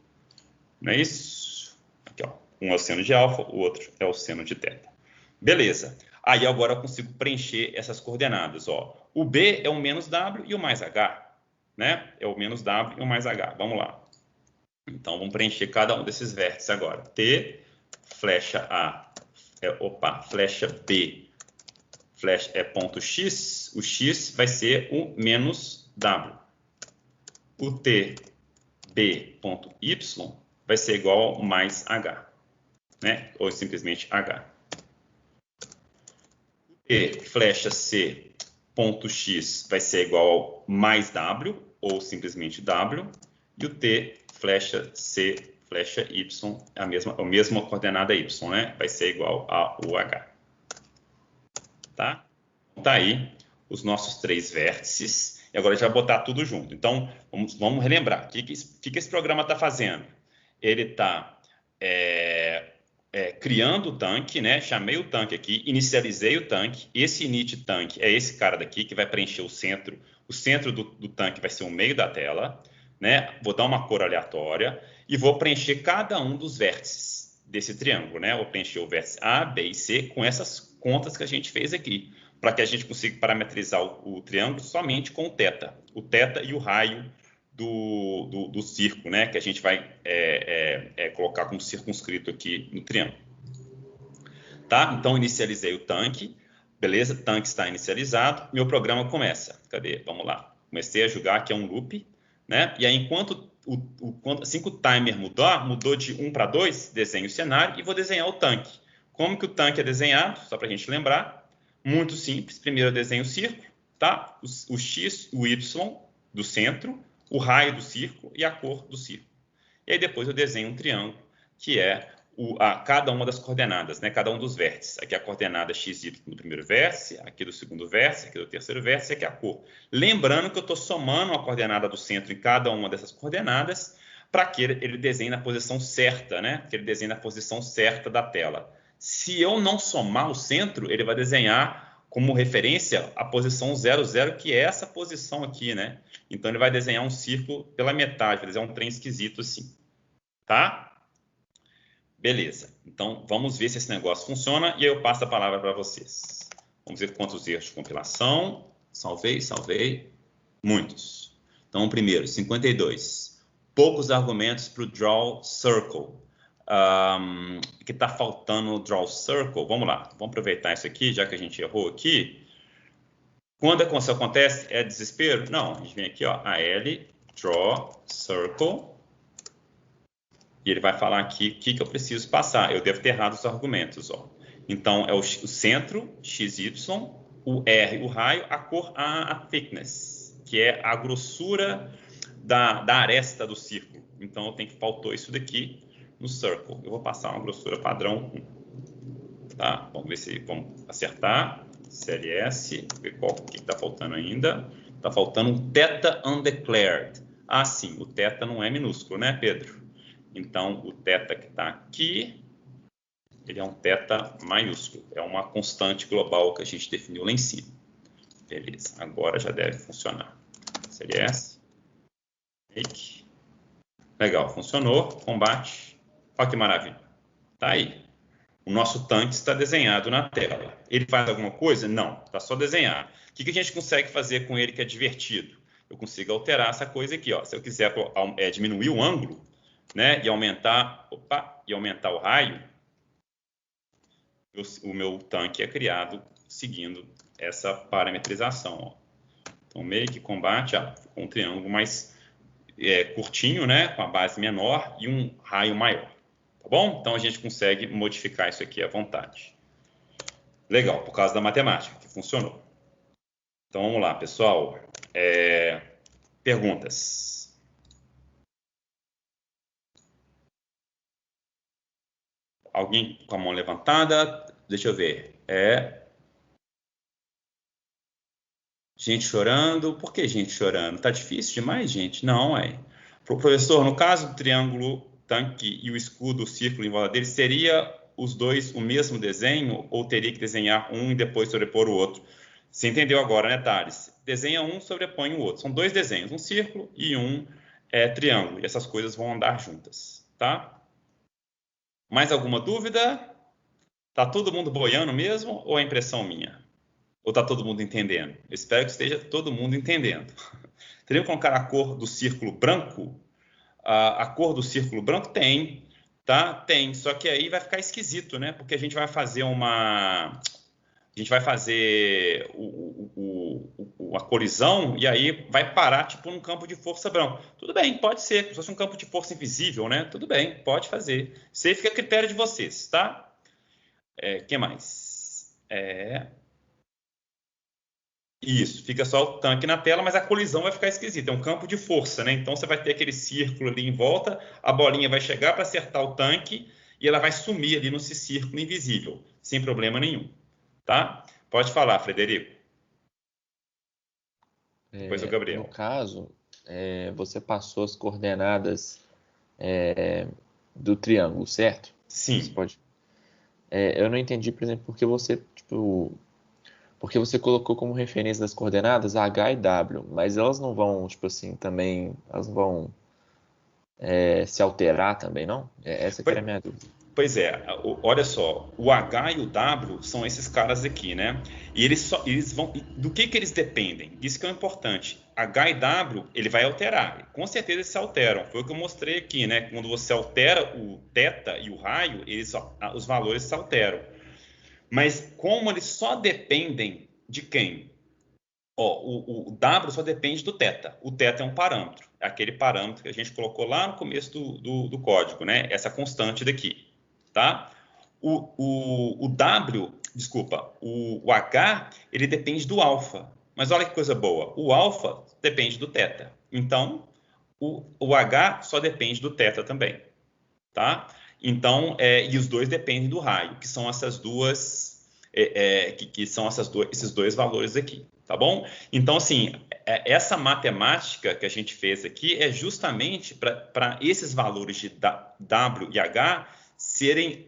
Não é isso? Aqui, ó. Um é o seno de alfa, o outro é o seno de θ. Beleza. Aí agora eu consigo preencher essas coordenadas, ó. O b é o menos w e o mais h, né? É o menos w e o mais h. Vamos lá. Então, vamos preencher cada um desses vértices agora. T, flecha A, flecha B, flecha é ponto X, o X vai ser o menos W. O T, B, ponto Y, vai ser igual ao mais H, né? Ou simplesmente H. O T, flecha C, ponto X, vai ser igual ao mais W, ou simplesmente W. E o T, flecha C, flecha Y, a mesma coordenada Y, né? Vai ser igual ao H. Tá? Tá aí os nossos 3 vértices. E agora a gente vai botar tudo junto. Então, vamos relembrar. O que esse programa está fazendo? Ele está criando o tanque, né? Chamei o tanque aqui, inicializei o tanque. Esse init tanque é esse cara daqui que vai preencher o centro. O centro do tanque vai ser o meio da tela, né? Vou dar uma cor aleatória e vou preencher cada um dos vértices desse triângulo, né? Vou preencher o vértice A, B e C com essas contas que a gente fez aqui, para que a gente consiga parametrizar o triângulo somente com o θ. O θ e o raio do círculo, né? Que a gente vai colocar como circunscrito aqui no triângulo. Tá? Então, inicializei o tanque. Beleza? O tanque está inicializado. Meu programa começa. Cadê? Vamos lá. Comecei a jogar, que é um loop, né? E aí, assim que o timer mudou de 1 para 2, desenho o cenário e vou desenhar o tanque. Como que o tanque é desenhado? Só para a gente lembrar. Muito simples. Primeiro eu desenho o círculo, tá? O X, o Y do centro, o raio do círculo e a cor do círculo. E aí depois eu desenho um triângulo, que é cada uma das coordenadas, né? Cada um dos vértices. Aqui a coordenada XY do primeiro vértice, aqui do segundo vértice, aqui do terceiro vértice, aqui a cor. Lembrando que eu estou somando a coordenada do centro em cada uma dessas coordenadas para que ele desenhe na posição certa, né? Que ele desenhe na posição certa da tela. Se eu não somar o centro, ele vai desenhar como referência a posição 00, que é essa posição aqui, né? Então, ele vai desenhar um círculo pela metade, vai desenhar um trem esquisito assim, tá? Beleza. Então, vamos ver se esse negócio funciona e aí eu passo a palavra para vocês. Vamos ver quantos erros de compilação. Salvei. Muitos. Então, primeiro, 52. Poucos argumentos para o draw circle. Que está faltando o draw circle. Vamos lá, vamos aproveitar isso aqui, já que a gente errou aqui. Quando isso acontece, é desespero? Não, a gente vem aqui, ó, AL, draw circle, e ele vai falar aqui o que eu preciso passar. Eu devo ter errado os argumentos, ó. Então, é o centro, XY, o R, o raio, a cor, a thickness, que é a grossura da aresta do círculo. Então, eu tenho que faltou isso daqui no circle. Eu vou passar uma grossura padrão 1. Tá? Vamos ver se vamos acertar. CLS, ver qual que está faltando ainda. Está faltando um θ undeclared. Ah, sim, o θ não é minúsculo, né, Pedro? Então, o θ que está aqui, ele é um θ maiúsculo. É uma constante global que a gente definiu lá em cima. Beleza, agora já deve funcionar. CLS. Make. Legal, funcionou. Combate. Olha que maravilha. Tá aí. O nosso tanque está desenhado na tela. Ele faz alguma coisa? Não, está só desenhado. O que a gente consegue fazer com ele que é divertido? Eu consigo alterar essa coisa aqui. Ó. Se eu quiser diminuir o ângulo, né, e aumentar o raio, o meu tanque é criado seguindo essa parametrização. Ó. Então, make, combate, com um triângulo mais curtinho, né, com a base menor e um raio maior. Tá bom? Então, a gente consegue modificar isso aqui à vontade. Legal, por causa da matemática, que funcionou. Então, vamos lá, pessoal. Perguntas? Alguém com a mão levantada? Deixa eu ver. Gente chorando. Por que gente chorando? Tá difícil demais, gente? Não, Professor, no caso do triângulo, tanque e o escudo, o círculo em volta dele, seria os dois o mesmo desenho ou teria que desenhar um e depois sobrepor o outro? Você entendeu agora, né, Thales? Desenha um, sobrepõe o outro. São dois desenhos, um círculo e um triângulo. E essas coisas vão andar juntas, tá? Mais alguma dúvida? Tá todo mundo boiando mesmo ou é impressão minha? Ou tá todo mundo entendendo? Eu espero que esteja todo mundo entendendo. Teria que colocar a cor do círculo branco? A cor do círculo branco tem, tá? Tem, só que aí vai ficar esquisito, né? Porque a gente vai fazer a colisão e aí vai parar tipo num campo de força branco. Tudo bem, pode ser, se fosse um campo de força invisível, né? Tudo bem, pode fazer. Isso aí fica a critério de vocês, tá? Que mais? Isso, fica só o tanque na tela, mas a colisão vai ficar esquisita. É um campo de força, né? Então você vai ter aquele círculo ali em volta, a bolinha vai chegar para acertar o tanque e ela vai sumir ali nesse círculo invisível, sem problema nenhum. Tá? Pode falar, Frederico. Depois o Gabriel. No caso, você passou as coordenadas do triângulo, certo? Sim. Você pode... eu não entendi, por exemplo, porque você colocou como referência das coordenadas H e W, mas elas não vão, também, elas não vão se alterar também, não? Essa que era a minha dúvida. Pois olha só, o H e o W são esses caras aqui, né? E eles vão, do que eles dependem? Isso que é importante. H e W, ele vai alterar, com certeza eles se alteram, foi o que eu mostrei aqui, né? Quando você altera o θ e o raio, os valores se alteram. Mas como eles só dependem de quem? O W só depende do θ. O θ é um parâmetro. É aquele parâmetro que a gente colocou lá no começo do código, né? Essa constante daqui, tá? O H, ele depende do alfa. Mas olha que coisa boa. O alfa depende do θ. Então, o H só depende do θ também, tá? Então, e os dois dependem do raio, que são essas duas, esses dois valores aqui, tá bom? Então, assim, essa matemática que a gente fez aqui é justamente para esses valores de W e H serem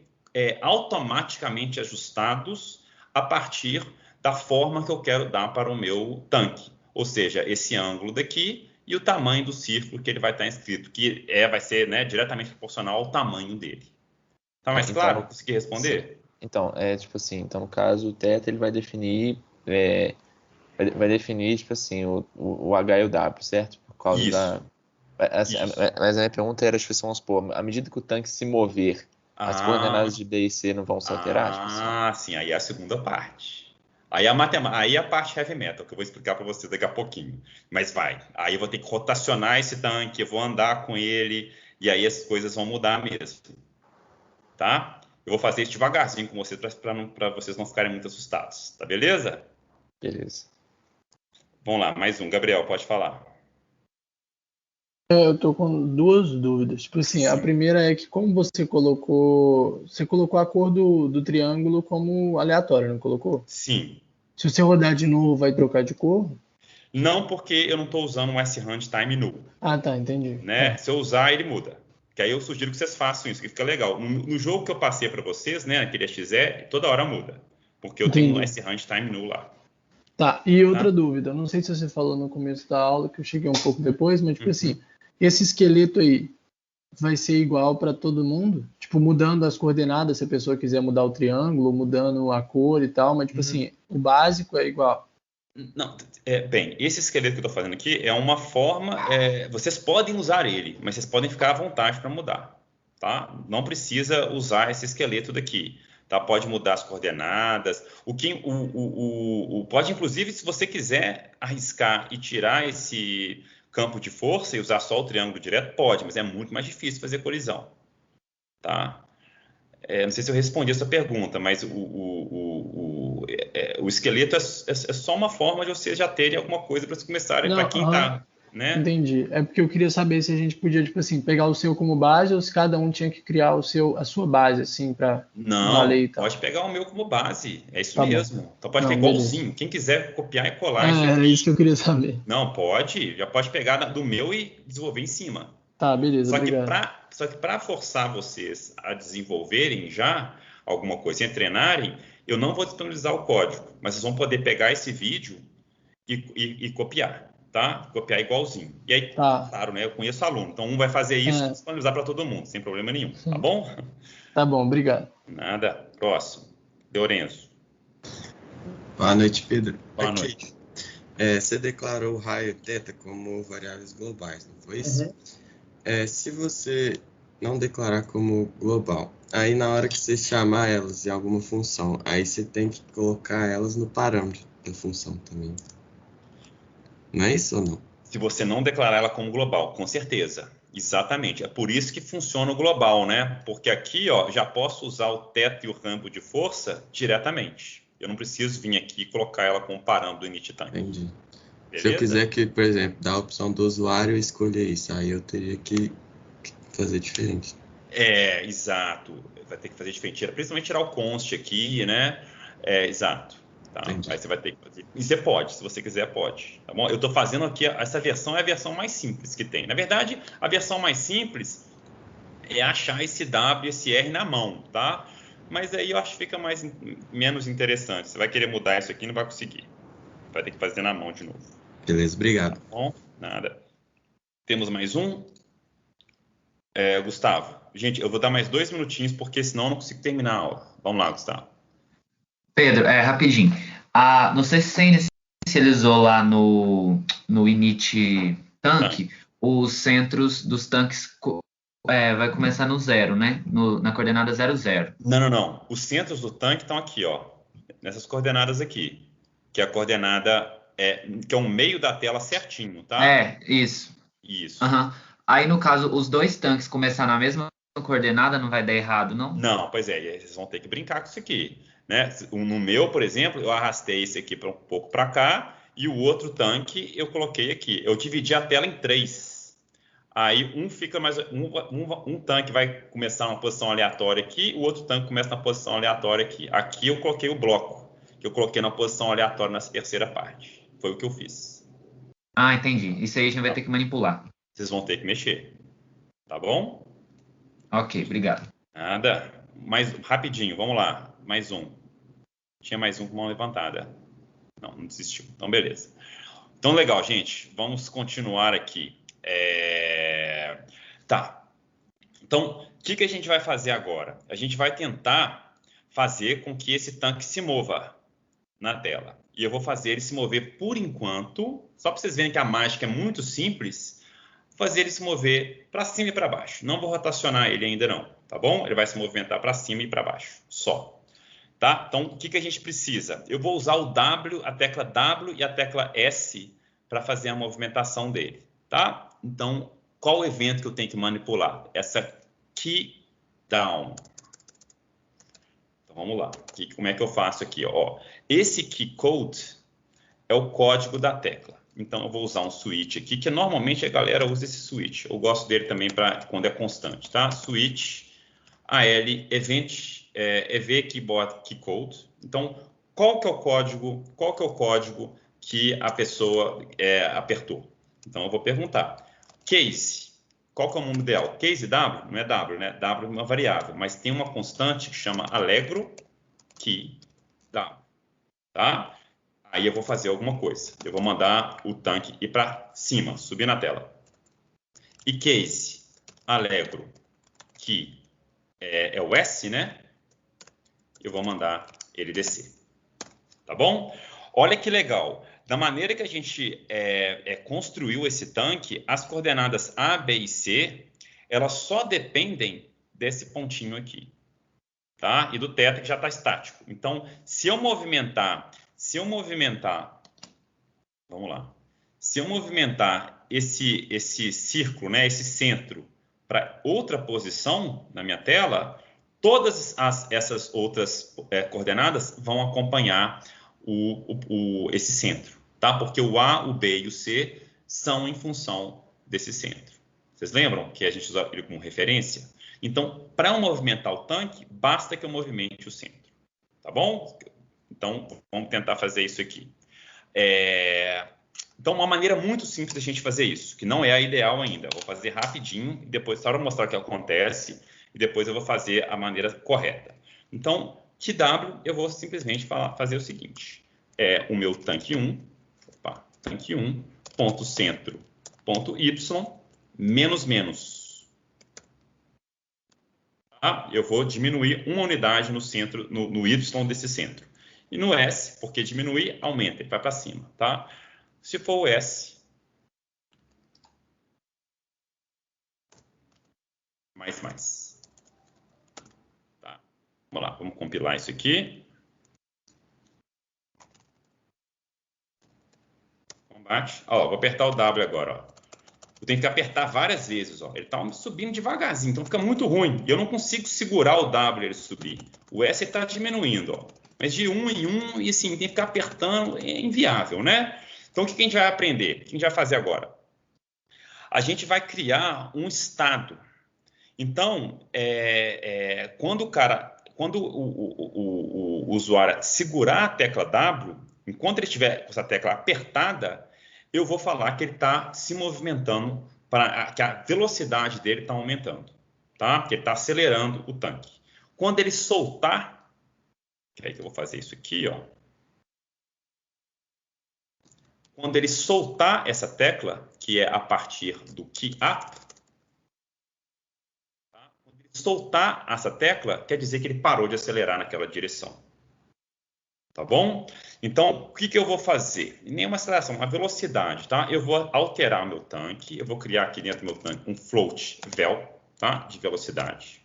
automaticamente ajustados a partir da forma que eu quero dar para o meu tanque, ou seja, esse ângulo daqui e o tamanho do círculo que ele vai estar inscrito, que vai ser, né, diretamente proporcional ao tamanho dele. Tá mais claro? Consegui responder? Sim. Então, então no caso o θ ele vai definir o H e o W, certo? Por causa Isso. Mas a minha pergunta era, à medida que o tanque se mover, as coordenadas de B e C não vão se alterar? Sim, aí é a segunda parte. Aí a parte heavy metal, que eu vou explicar para você daqui a pouquinho. Mas aí eu vou ter que rotacionar esse tanque, eu vou andar com ele, e aí as coisas vão mudar mesmo. Tá? Eu vou fazer isso devagarzinho com vocês, para vocês não ficarem muito assustados. Tá beleza? Beleza. Vamos lá, mais um. Gabriel, pode falar. Eu tô com duas dúvidas. Tipo assim, a primeira é que como você colocou a cor do triângulo como aleatória, não colocou? Sim. Se você rodar de novo, vai trocar de cor? Não, porque eu não estou usando um S-Hunt Time Null. Ah, tá, entendi. Né? Tá. Se eu usar, ele muda. Que aí eu sugiro que vocês façam isso, que fica legal. No jogo que eu passei para vocês, né, aquele XE, toda hora muda. Porque eu tenho um S-Hunt Time Null lá. Tá, e outra dúvida. Não sei se você falou no começo da aula, que eu cheguei um pouco depois, mas tipo assim, esse esqueleto aí vai ser igual para todo mundo? Tipo, mudando as coordenadas, se a pessoa quiser mudar o triângulo, mudando a cor e tal, mas tipo assim, o básico é igual. Não, bem, esse esqueleto que eu estou fazendo aqui é uma forma. Vocês podem usar ele, mas vocês podem ficar à vontade para mudar, tá? Não precisa usar esse esqueleto daqui, tá? Pode mudar as coordenadas. Pode, inclusive, se você quiser arriscar e tirar esse campo de força e usar só o triângulo direto, pode, mas é muito mais difícil fazer colisão, tá? Não sei se eu respondi a sua pergunta, mas o esqueleto é só uma forma de vocês já terem alguma coisa para começarem, para quem está, né? Entendi. É porque eu queria saber se a gente podia, tipo assim, pegar o seu como base ou se cada um tinha que criar a sua base, assim, para valer e tal. Pode pegar o meu como base, é isso Tá mesmo. bom. Então pode ficar igualzinho. Quem quiser copiar e colar isso Era aqui. isso que eu queria saber. Não, já pode pegar do meu e desenvolver em cima. Tá, beleza, Só que obrigado. para forçar vocês a desenvolverem já alguma coisa e treinarem, eu não vou disponibilizar o código, mas vocês vão poder pegar esse vídeo e copiar, tá? Copiar igualzinho. E aí, claro, né? Eu conheço aluno, então um vai fazer isso e disponibilizar para todo mundo, sem problema nenhum, tá bom? Tá bom, obrigado. Nada. Próximo. Lourenço. Boa noite, Pedro. Boa noite. Você declarou raio e teta como variáveis globais, não foi isso? Se você não declarar como global, aí na hora que você chamar elas de alguma função, aí você tem que colocar elas no parâmetro da função também. Não é isso ou não? Se você não declarar ela como global, com certeza. Exatamente. É por isso que funciona o global, né? Porque aqui, ó, já posso usar o teta e o campo de força diretamente. Eu não preciso vir aqui e colocar ela como parâmetro do init time. Entendi. Beleza? Se eu quiser que, por exemplo, dar a opção do usuário escolher isso, aí eu teria que fazer diferente. Exato. Vai ter que fazer diferente. Principalmente tirar o const aqui, né? Exato. Tá? Aí você vai ter que fazer. E você pode, se você quiser, pode. Tá bom? Eu estou fazendo aqui, essa versão é a versão mais simples que tem. Na verdade, a versão mais simples é achar esse W e esse R na mão, tá? Mas aí eu acho que fica menos interessante. Você vai querer mudar isso aqui e não vai conseguir. Vai ter que fazer na mão de novo. Beleza, obrigado. Tá bom? Nada. Temos mais um? Gustavo. Gente, eu vou dar mais 2 minutinhos, porque senão eu não consigo terminar a aula. Vamos lá, Gustavo. Pedro, rapidinho. Não sei se você inicializou lá no init tanque, os centros dos tanques vai começar no 0, né? Na coordenada 0, 0. Não. Os centros do tanque estão aqui, ó. Nessas coordenadas aqui. Que é a coordenada que é o meio da tela certinho, tá? Isso. Isso. Uhum. Aí, no caso, os dois tanques começar na mesma coordenada, não vai dar errado, não? Não, pois vocês vão ter que brincar com isso aqui. Né? No meu, por exemplo, eu arrastei esse aqui um pouco para cá e o outro tanque eu coloquei aqui. Eu dividi a tela em 3. Aí um tanque vai começar uma posição aleatória aqui, o outro tanque começa na posição aleatória aqui. Aqui eu coloquei o bloco, que eu coloquei na posição aleatória nessa terceira parte. Foi o que eu fiz. Entendi. Isso aí a gente vai ter que manipular. Vocês vão ter que mexer. Tá bom? Ok, obrigado. Nada. Mais rapidinho, vamos lá. Mais um. Tinha mais um com mão levantada. Não desistiu. Então, beleza. Então, legal, gente. Vamos continuar aqui. Tá. Então, o que a gente vai fazer agora? A gente vai tentar fazer com que esse tanque se mova na tela. E eu vou fazer ele se mover por enquanto, só para vocês verem que a mágica é muito simples, fazer ele se mover para cima e para baixo. Não vou rotacionar ele ainda não, tá bom? Ele vai se movimentar para cima e para baixo, só. Tá? Então, o que a gente precisa? Eu vou usar o W, a tecla W e a tecla S para fazer a movimentação dele, tá? Então, qual o evento que eu tenho que manipular? Essa key down. Então, vamos lá. Como é que eu faço aqui? Ó, esse key code é o código da tecla. Então, eu vou usar um switch aqui, que normalmente a galera usa esse switch. Eu gosto dele também para quando é constante, tá? Switch AL event EV keyboard key code. Então, qual que é o código que a pessoa apertou? Então, eu vou perguntar. Case, qual que é o número dela? Case W? Não é W, né? W é uma variável, mas tem uma constante que chama Allegro key W, tá? Aí eu vou fazer alguma coisa. Eu vou mandar o tanque ir para cima, subir na tela. E case, Allegro, que é o S, né? Eu vou mandar ele descer. Tá bom? Olha que legal. Da maneira que a gente construiu esse tanque, as coordenadas A, B e C, elas só dependem desse pontinho aqui. Tá? E do θ que já está estático. Então, se eu movimentar, vamos lá. Se eu movimentar esse círculo, né, esse centro, para outra posição na minha tela, todas essas outras coordenadas vão acompanhar esse centro, tá? Porque o A, o B e o C são em função desse centro. Vocês lembram que a gente usa ele como referência? Então, para eu movimentar o tanque, basta que eu movimente o centro. Tá bom? Então, vamos tentar fazer isso aqui. Então, uma maneira muito simples da gente fazer isso, que não é a ideal ainda. Eu vou fazer rapidinho, e depois só para mostrar o que acontece, e depois eu vou fazer a maneira correta. Então, TW, eu vou simplesmente fazer o seguinte. O meu tanque 1, tanque 1, ponto centro, ponto Y, menos, menos. Tá? Eu vou diminuir uma unidade no centro, no Y desse centro. E no S, porque diminuir, aumenta, ele vai para cima, tá? Se for o S, mais. Tá. Vamos lá, vamos compilar isso aqui. Combate. Ó, vou apertar o W agora, ó. Eu tenho que apertar várias vezes, ó. Ele está subindo devagarzinho, então fica muito ruim. E eu não consigo segurar o W ele subir. O S está diminuindo, ó. Mas de um em um, e assim, tem que ficar apertando, é inviável, né? Então, o que a gente vai aprender? O que a gente vai fazer agora? A gente vai criar um estado. Então, quando o usuário segurar a tecla W, enquanto ele estiver com essa tecla apertada, eu vou falar que ele está se movimentando, que a velocidade dele está aumentando, tá? Que ele está acelerando o tanque. Quando ele soltar, que aí que eu vou fazer isso aqui, ó. Quando ele soltar essa tecla, que é a partir do key up, tá? Quando ele soltar essa tecla, quer dizer que ele parou de acelerar naquela direção. Tá bom? Então, o que eu vou fazer? Nenhuma aceleração, uma velocidade, tá? Eu vou alterar o meu tanque, eu vou criar aqui dentro do meu tanque um float vel, tá? De velocidade.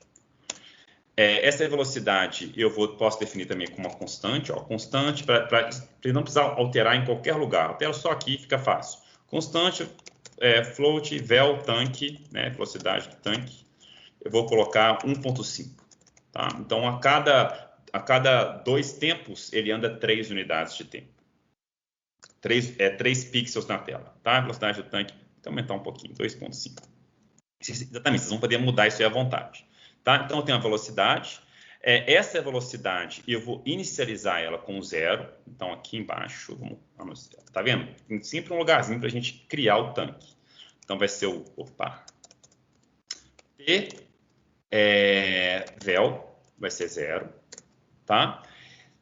Essa velocidade eu posso definir também como uma constante, ó, constante para ele não precisar alterar em qualquer lugar. Altera só aqui, fica fácil. Constante, float vel tanque, né? Velocidade do tanque. Eu vou colocar 1.5, tá? Então, a cada 2 tempos, ele anda 3 unidades de tempo. 3 pixels na tela, tá? A velocidade do tanque, vou aumentar um pouquinho, 2.5. Exatamente, vocês vão poder mudar isso aí à vontade. Tá? Então, eu tenho a velocidade. Essa velocidade, eu vou inicializar ela com 0. Então, aqui embaixo, vamos tá vendo? Tem sempre um lugarzinho para a gente criar o tanque. Então, vai ser vel, vai ser 0. Tá?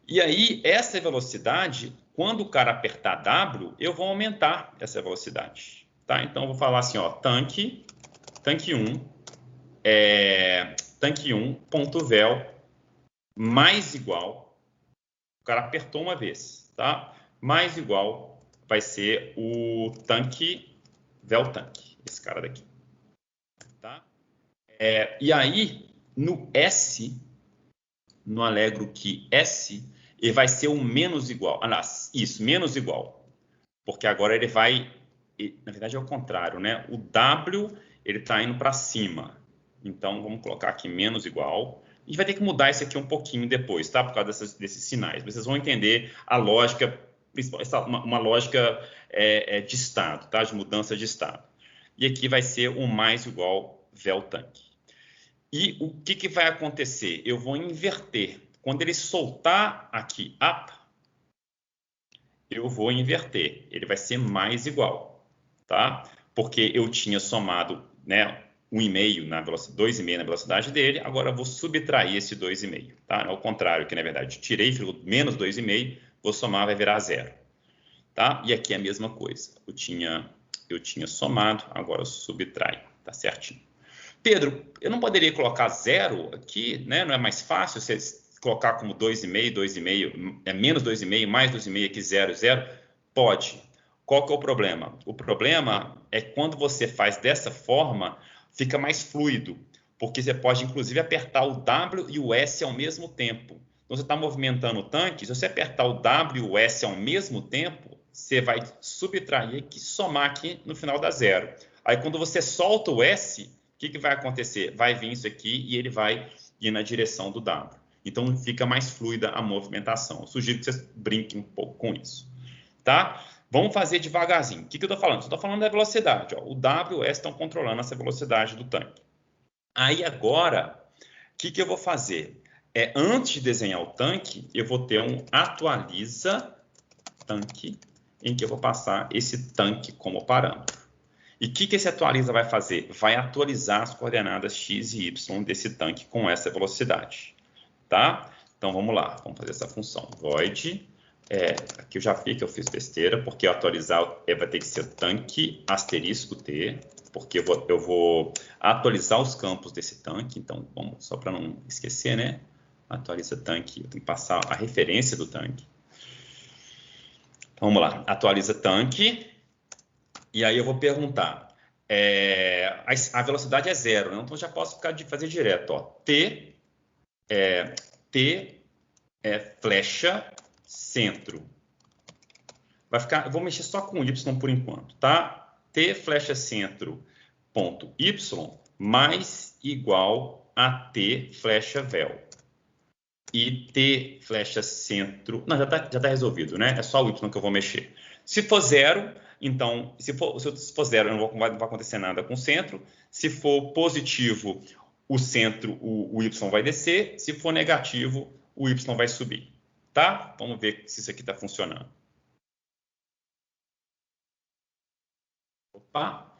E aí, essa velocidade, quando o cara apertar W, eu vou aumentar essa velocidade. Tá? Então, eu vou falar assim, ó, tanque 1, ponto vel, mais igual, o cara apertou uma vez, tá? Mais igual vai ser o tanque, vel tanque, esse cara daqui. Tá? E aí, no S, no Allegro key S, ele vai ser o menos igual. Isso, menos igual. Porque agora ele vai... Na verdade é o contrário, né? O W, ele está indo para cima. Então, vamos colocar aqui menos igual. A gente vai ter que mudar isso aqui um pouquinho depois, tá? Por causa desses sinais. Mas vocês vão entender a lógica uma lógica de estado, tá? De mudança de estado. E aqui vai ser o mais igual vel tanque. E o que vai acontecer? Eu vou inverter. Quando ele soltar aqui up, eu vou inverter. Ele vai ser mais igual, tá? Porque eu tinha somado, né, 1,5 na velocidade, 2,5 na velocidade dele, agora eu vou subtrair esse 2,5, tá? Ao contrário, que na verdade tirei, ficou menos 2,5, vou somar, vai virar 0, tá? E aqui é a mesma coisa. Eu tinha somado, agora eu subtraio, tá certinho. Pedro, eu não poderia colocar 0 aqui, né? Não é mais fácil você colocar como 2,5, 2,5, menos 2,5, mais 2,5 aqui, 0, 0? Pode. Qual que é o problema? O problema é quando você faz dessa forma, fica mais fluido, porque você pode, inclusive, apertar o W e o S ao mesmo tempo. Então, você está movimentando o tanque, se você apertar o W e o S ao mesmo tempo, você vai subtrair aqui, somar aqui no final da 0. Aí, quando você solta o S, o que vai acontecer? Vai vir isso aqui e ele vai ir na direção do W. Então, fica mais fluida a movimentação. Eu sugiro que vocês brinquem um pouco com isso, tá? Vamos fazer devagarzinho. O que eu estou falando? Estou falando da velocidade. Ó. O W e o S estão controlando essa velocidade do tanque. Aí agora, o que eu vou fazer? Antes de desenhar o tanque, eu vou ter um atualiza tanque, em que eu vou passar esse tanque como parâmetro. E o que esse atualiza vai fazer? Vai atualizar as coordenadas x e y desse tanque com essa velocidade. Tá? Então vamos lá, vamos fazer essa função. Void. Aqui eu já vi que eu fiz besteira, porque atualizar vai ter que ser tanque asterisco T, porque eu vou atualizar os campos desse tanque, então vamos, só para não esquecer, né? Atualiza tanque, eu tenho que passar a referência do tanque. Então, vamos lá, atualiza tanque, e aí eu vou perguntar, a velocidade é 0, né? Então já posso fazer direto, ó, T flecha centro. Vai ficar, eu vou mexer só com y por enquanto, tá? T flecha centro ponto y mais igual a T flecha vel. E T flecha centro... Não, já tá resolvido, né? É só o y que eu vou mexer. Se for 0, então... Se for 0, não vai acontecer nada com o centro. Se for positivo, o centro, o y vai descer. Se for negativo, o y vai subir. Tá? Vamos ver se isso aqui está funcionando. Opa!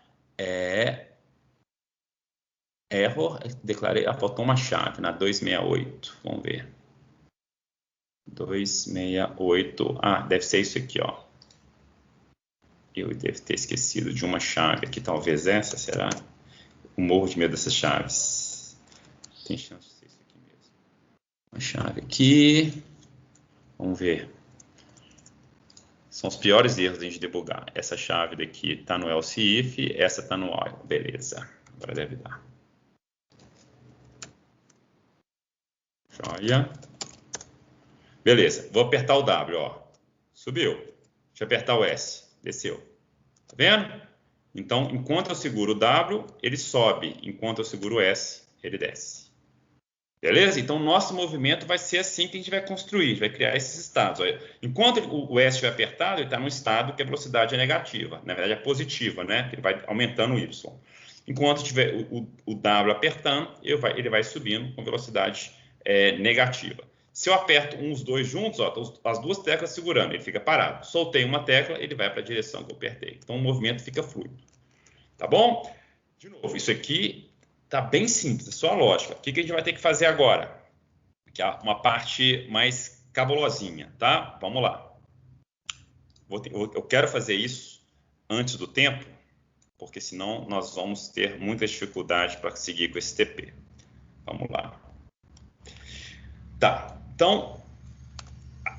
Error. Declarei. Faltou uma chave na 268. Vamos ver. 268. Deve ser isso aqui, ó. Eu devo ter esquecido de uma chave aqui. Talvez essa, será? Eu morro de medo dessas chaves. Tem chance de ser isso aqui mesmo. Uma chave aqui. Vamos ver. São os piores erros de debugar. Essa chave daqui está no else if, essa está no while. Beleza. Agora deve dar. Joia. Beleza. Vou apertar o W, ó. Subiu. Deixa eu apertar o S. Desceu. Tá vendo? Então, enquanto eu seguro o W, ele sobe. Enquanto eu seguro o S, ele desce. Beleza? Então, o nosso movimento vai ser assim que a gente vai construir, a gente vai criar esses estados. Olha, enquanto o S estiver apertado, ele está num estado que a velocidade é negativa. Na verdade, é positiva, né? Ele vai aumentando o Y. Enquanto tiver o W apertando, ele vai subindo com velocidade negativa. Se eu aperto os dois juntos, ó, as duas teclas segurando, ele fica parado. Soltei uma tecla, ele vai para a direção que eu apertei. Então, o movimento fica fluido. Tá bom? De novo, isso aqui... Tá bem simples, é só a lógica. O que a gente vai ter que fazer agora? Que é uma parte mais cabulosinha, tá? Vamos lá. Eu quero fazer isso antes do tempo, porque senão nós vamos ter muita dificuldade para seguir com esse TP. Vamos lá. Tá, então,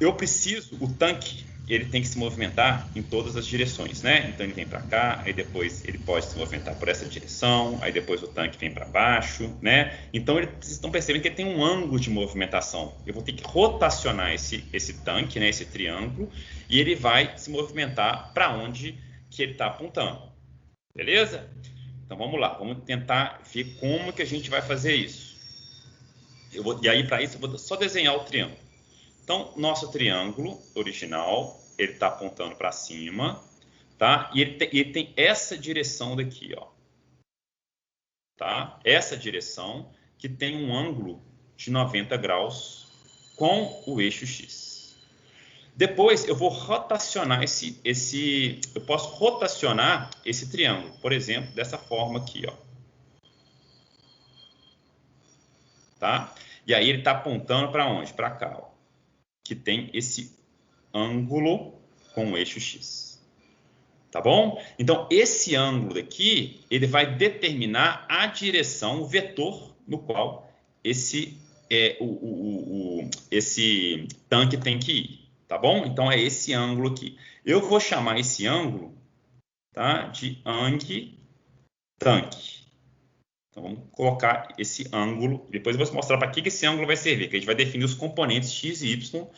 eu preciso, o tanque, ele tem que se movimentar em todas as direções, né? Então, ele vem para cá, aí depois ele pode se movimentar por essa direção, aí depois o tanque vem para baixo, né? Então, vocês estão percebendo que ele tem um ângulo de movimentação. Eu vou ter que rotacionar esse tanque, né? Esse triângulo, e ele vai se movimentar para onde que ele está apontando. Beleza? Então, vamos lá. Vamos tentar ver como que a gente vai fazer isso. E aí, para isso, eu vou só desenhar o triângulo. Então, nosso triângulo original ele está apontando para cima, tá? E ele tem essa direção daqui, ó. Tá? Essa direção que tem um ângulo de 90 graus com o eixo X. Depois eu vou rotacionar eu posso rotacionar esse triângulo, por exemplo, dessa forma aqui, ó. Tá? E aí ele está apontando para onde? Para cá, ó. Que tem esse ângulo com o eixo X. Tá bom? Então, esse ângulo daqui, ele vai determinar a direção, o vetor no qual esse tanque tem que ir. Tá bom? Então, é esse ângulo aqui. Eu vou chamar esse ângulo, tá, de ang-tanque. Então, vamos colocar esse ângulo. Depois eu vou mostrar para que esse ângulo vai servir, que a gente vai definir os componentes x e y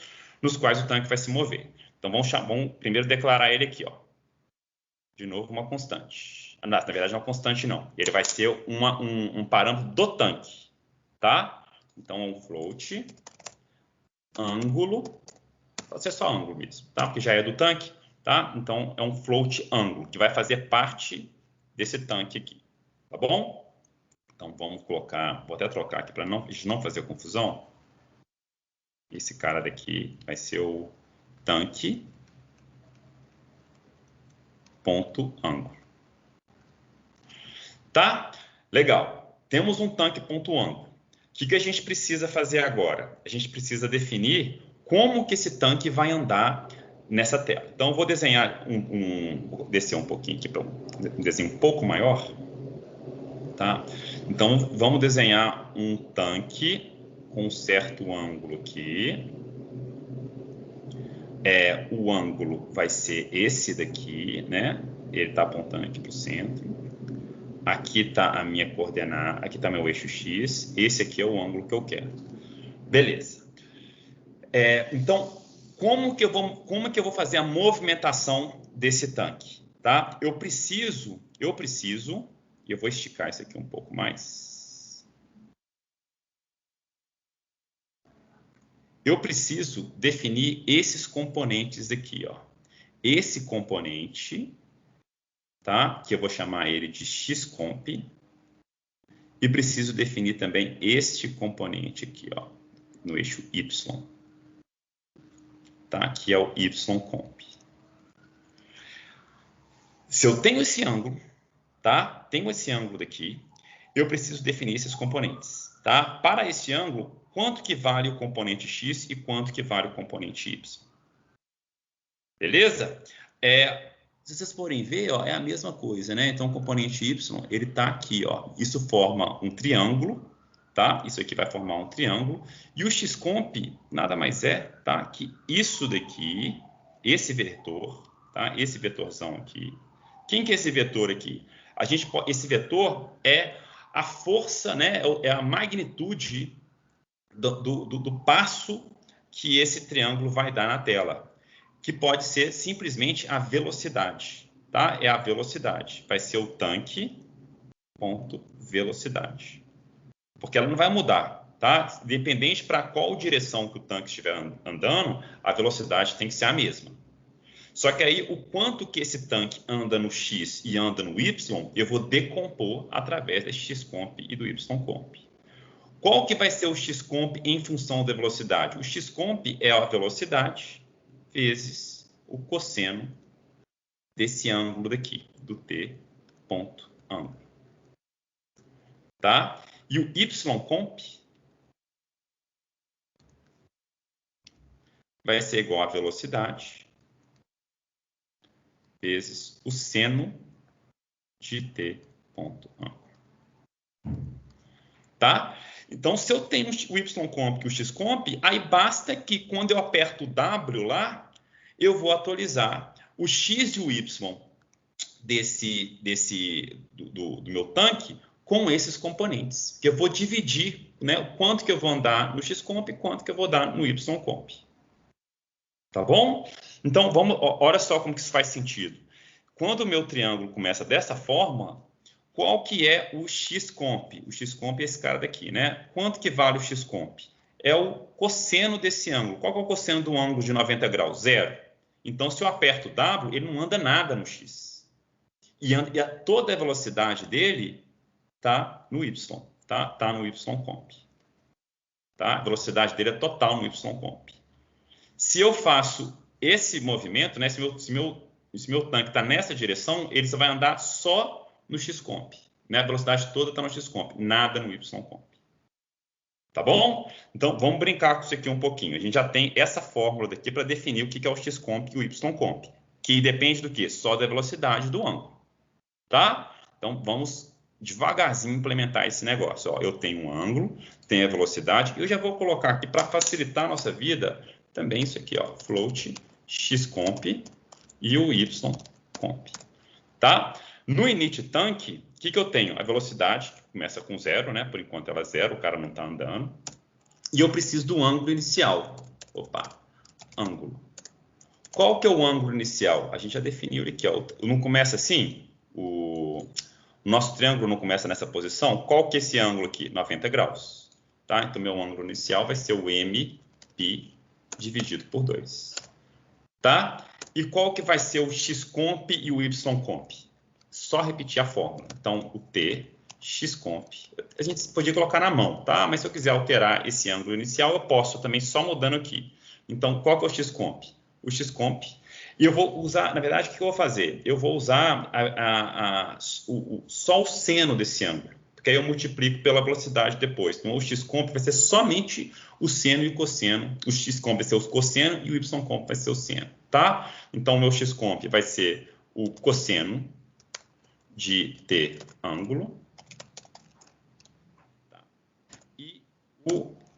nos quais o tanque vai se mover. Então, vamos primeiro declarar ele aqui, ó. De novo, uma constante. Na verdade, não é uma constante, não. Ele vai ser um parâmetro do tanque, tá? Então, é um float, ângulo, pode ser só ângulo mesmo, tá? Porque já é do tanque, tá? Então, é um float ângulo, que vai fazer parte desse tanque aqui, tá bom? Então, vamos colocar, vou até trocar aqui para a gente não fazer confusão. Esse cara daqui vai ser o tanque ponto ângulo. Tá? Legal. Temos um tanque ponto ângulo. O que a gente precisa fazer agora? A gente precisa definir como que esse tanque vai andar nessa tela. Então, eu vou desenhar vou descer um pouquinho aqui para um desenho um pouco maior. Tá? Então, vamos desenhar um tanque com um certo ângulo aqui. O ângulo vai ser esse daqui, né? Ele está apontando aqui para o centro. Aqui está a minha coordenada, aqui está meu eixo X. Esse aqui é o ângulo que eu quero. Beleza. Então, como que eu vou fazer a movimentação desse tanque? Tá? Eu vou esticar isso aqui um pouco mais. Eu preciso definir esses componentes aqui, ó. Esse componente, tá? Que eu vou chamar ele de xcomp. E preciso definir também este componente aqui, ó, no eixo Y. Tá? Que é o ycomp. Se eu tenho esse ângulo, tá? Tenho esse ângulo daqui, eu preciso definir esses componentes, tá? Para esse ângulo, quanto que vale o componente x e quanto que vale o componente y. Beleza? Se vocês forem ver, ó, é a mesma coisa, né? Então, o componente y, ele está aqui, ó. Isso forma um triângulo, tá? Isso aqui vai formar um triângulo. E o xcomp nada mais é, tá? Que isso daqui, esse vetor, tá? Esse vetorzão aqui. Quem que é esse vetor aqui? Esse vetor é a força, né? É a magnitude do passo que esse triângulo vai dar na tela, que pode ser simplesmente a velocidade, tá? É a velocidade. Vai ser o tanque ponto velocidade, porque ela não vai mudar, tá? Independente para qual direção que o tanque estiver andando, a velocidade tem que ser a mesma. Só que aí, o quanto que esse tanque anda no X e anda no Y, eu vou decompor através desse xcomp e do ycomp. Qual que vai ser o xcomp em função da velocidade? O xcomp é a velocidade vezes o cosseno desse ângulo daqui, do t ponto ângulo. Tá? E o ycomp vai ser igual a velocidade vezes o seno de t ponto ângulo. Tá? Então, se eu tenho o ycomp e o xcomp, aí basta que quando eu aperto o W lá, eu vou atualizar o x e o y do meu tanque com esses componentes. Que eu vou dividir, né, o quanto que eu vou andar no xcomp e quanto que eu vou dar no ycomp. Tá bom? Então, olha só como que isso faz sentido. Quando o meu triângulo começa dessa forma, qual que é o xcomp? O xcomp é esse cara daqui, né? Quanto que vale o xcomp? É o cosseno desse ângulo. Qual que é o cosseno do ângulo de 90 graus? 0. Então, se eu aperto W, ele não anda nada no X. E toda a velocidade dele está no Y, tá no YComp. Tá? A velocidade dele é total no YComp. Se eu faço esse movimento, né, se meu tanque está nessa direção, ele só vai andar só no Xcomp. Né? A velocidade toda está no Xcomp, nada no YComp. Tá bom? Então, vamos brincar com isso aqui um pouquinho. A gente já tem essa fórmula daqui para definir o que é o Xcomp e o YComp, que depende do quê? Só da velocidade do ângulo. Tá? Então, vamos devagarzinho implementar esse negócio. Ó, eu tenho um ângulo, tenho a velocidade, e eu já vou colocar aqui para facilitar a nossa vida também isso aqui, ó, float Xcomp e o YComp. Tá? No init tanque, o que eu tenho? A velocidade, que começa com 0, né? Por enquanto ela é 0, o cara não está andando. E eu preciso do ângulo inicial. Opa, ângulo. Qual que é o ângulo inicial? A gente já definiu ele aqui, ó. Não começa assim? O nosso triângulo não começa nessa posição? Qual que é esse ângulo aqui? 90 graus. Tá? Então, meu ângulo inicial vai ser o MP dividido por 2. Tá? E qual que vai ser o Xcomp e o YComp? Só repetir a fórmula. Então, o T, Xcomp, a gente podia colocar na mão, tá? Mas se eu quiser alterar esse ângulo inicial, eu posso também só mudando aqui. Então, qual que é o Xcomp? O Xcomp. E eu vou usar, na verdade, o que eu vou fazer? Eu vou usar só o seno desse ângulo, porque aí eu multiplico pela velocidade depois. Então, o Xcomp vai ser somente o seno e o cosseno. O Xcomp vai ser o cosseno e o YComp vai ser o seno, tá? Então, o meu Xcomp vai ser o cosseno de T ângulo. Tá. E,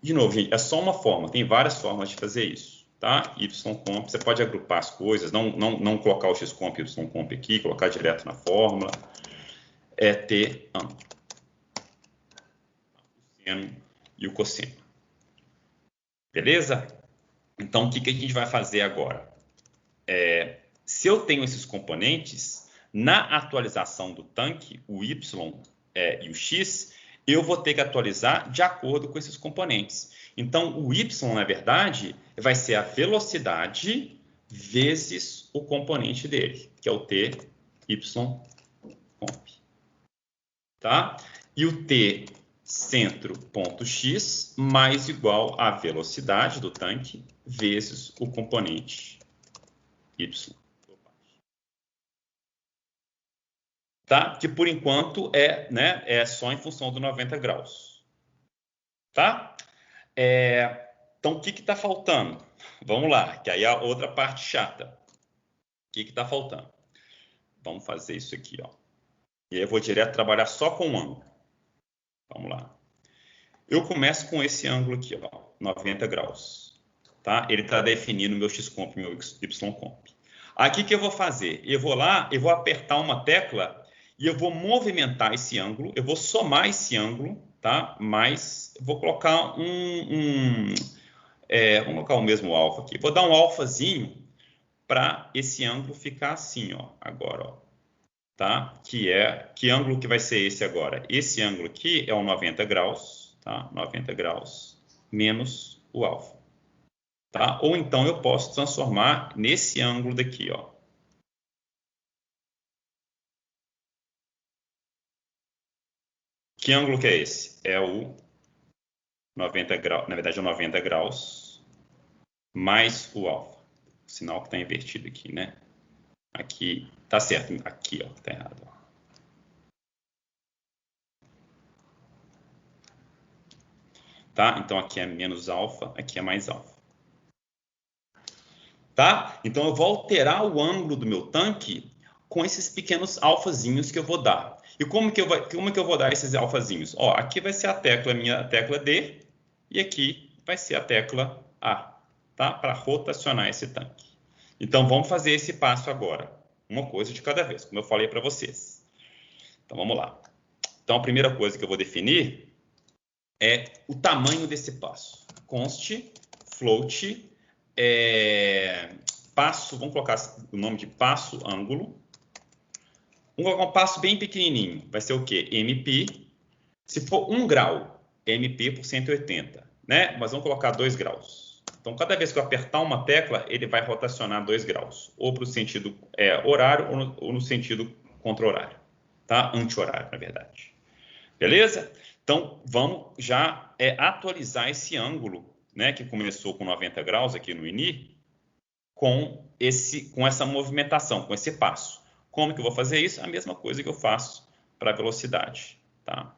de novo, gente, é só uma forma. Tem várias formas de fazer isso. Tá? YComp, você pode agrupar as coisas, não colocar o Xcomp e o YComp aqui, colocar direto na fórmula. É T ângulo. O seno e o cosseno. Beleza? Então, o que a gente vai fazer agora? Se eu tenho esses componentes, na atualização do tanque, o Y e o X, eu vou ter que atualizar de acordo com esses componentes. Então, o Y, na verdade, vai ser a velocidade vezes o componente dele, que é o T, YComp. Tá? E o T centro.x mais igual à velocidade do tanque vezes o componente Y. Tá? Que por enquanto é só em função do 90 graus. Tá? Então, o que está faltando? Vamos lá, que aí é a outra parte chata. O que está faltando? Vamos fazer isso aqui, ó. E aí eu vou direto trabalhar só com o ângulo. Vamos lá. Eu começo com esse ângulo aqui, ó, 90 graus. Tá? Ele está definindo meu Xcomp e meu YComp. Aqui o que eu vou fazer? Eu vou lá, eu vou apertar uma tecla e eu vou movimentar esse ângulo, eu vou somar esse ângulo, tá? Mas vou colocar vamos colocar o mesmo alfa aqui. Vou dar um alfazinho para esse ângulo ficar assim, ó, agora, ó. Tá? Que ângulo que vai ser esse agora? Esse ângulo aqui é o 90 graus, tá? 90 graus menos o alfa. Tá? Ou então eu posso transformar nesse ângulo daqui, ó. Que ângulo que é esse? É o 90 graus, na verdade é o 90 graus mais o alfa. O sinal que está invertido aqui, né? Aqui, tá certo. Aqui, ó, tá errado. Ó. Tá? Então aqui é menos alfa, aqui é mais alfa. Tá? Então eu vou alterar o ângulo do meu tanque com esses pequenos alfazinhos que eu vou dar. E como que eu vou dar esses alfazinhos? Ó, aqui vai ser a tecla minha, a tecla D, e aqui vai ser a tecla A, tá? Para rotacionar esse tanque. Então vamos fazer esse passo agora. Uma coisa de cada vez, como eu falei para vocês. Então vamos lá. Então a primeira coisa que eu vou definir é o tamanho desse passo. Const float passo, vamos colocar o nome de passo ângulo. Vamos colocar um passo bem pequenininho. Vai ser o quê? MP. Se for 1 grau, MP por 180. Né? Mas vamos colocar 2 graus. Então, cada vez que eu apertar uma tecla, ele vai rotacionar 2 graus, ou para o sentido horário ou no sentido contra-horário, tá? Anti-horário, na verdade. Beleza? Então, vamos já atualizar esse ângulo, né, que começou com 90 graus aqui no INI, com essa movimentação, com esse passo. Como que eu vou fazer isso? A mesma coisa que eu faço para a velocidade, tá?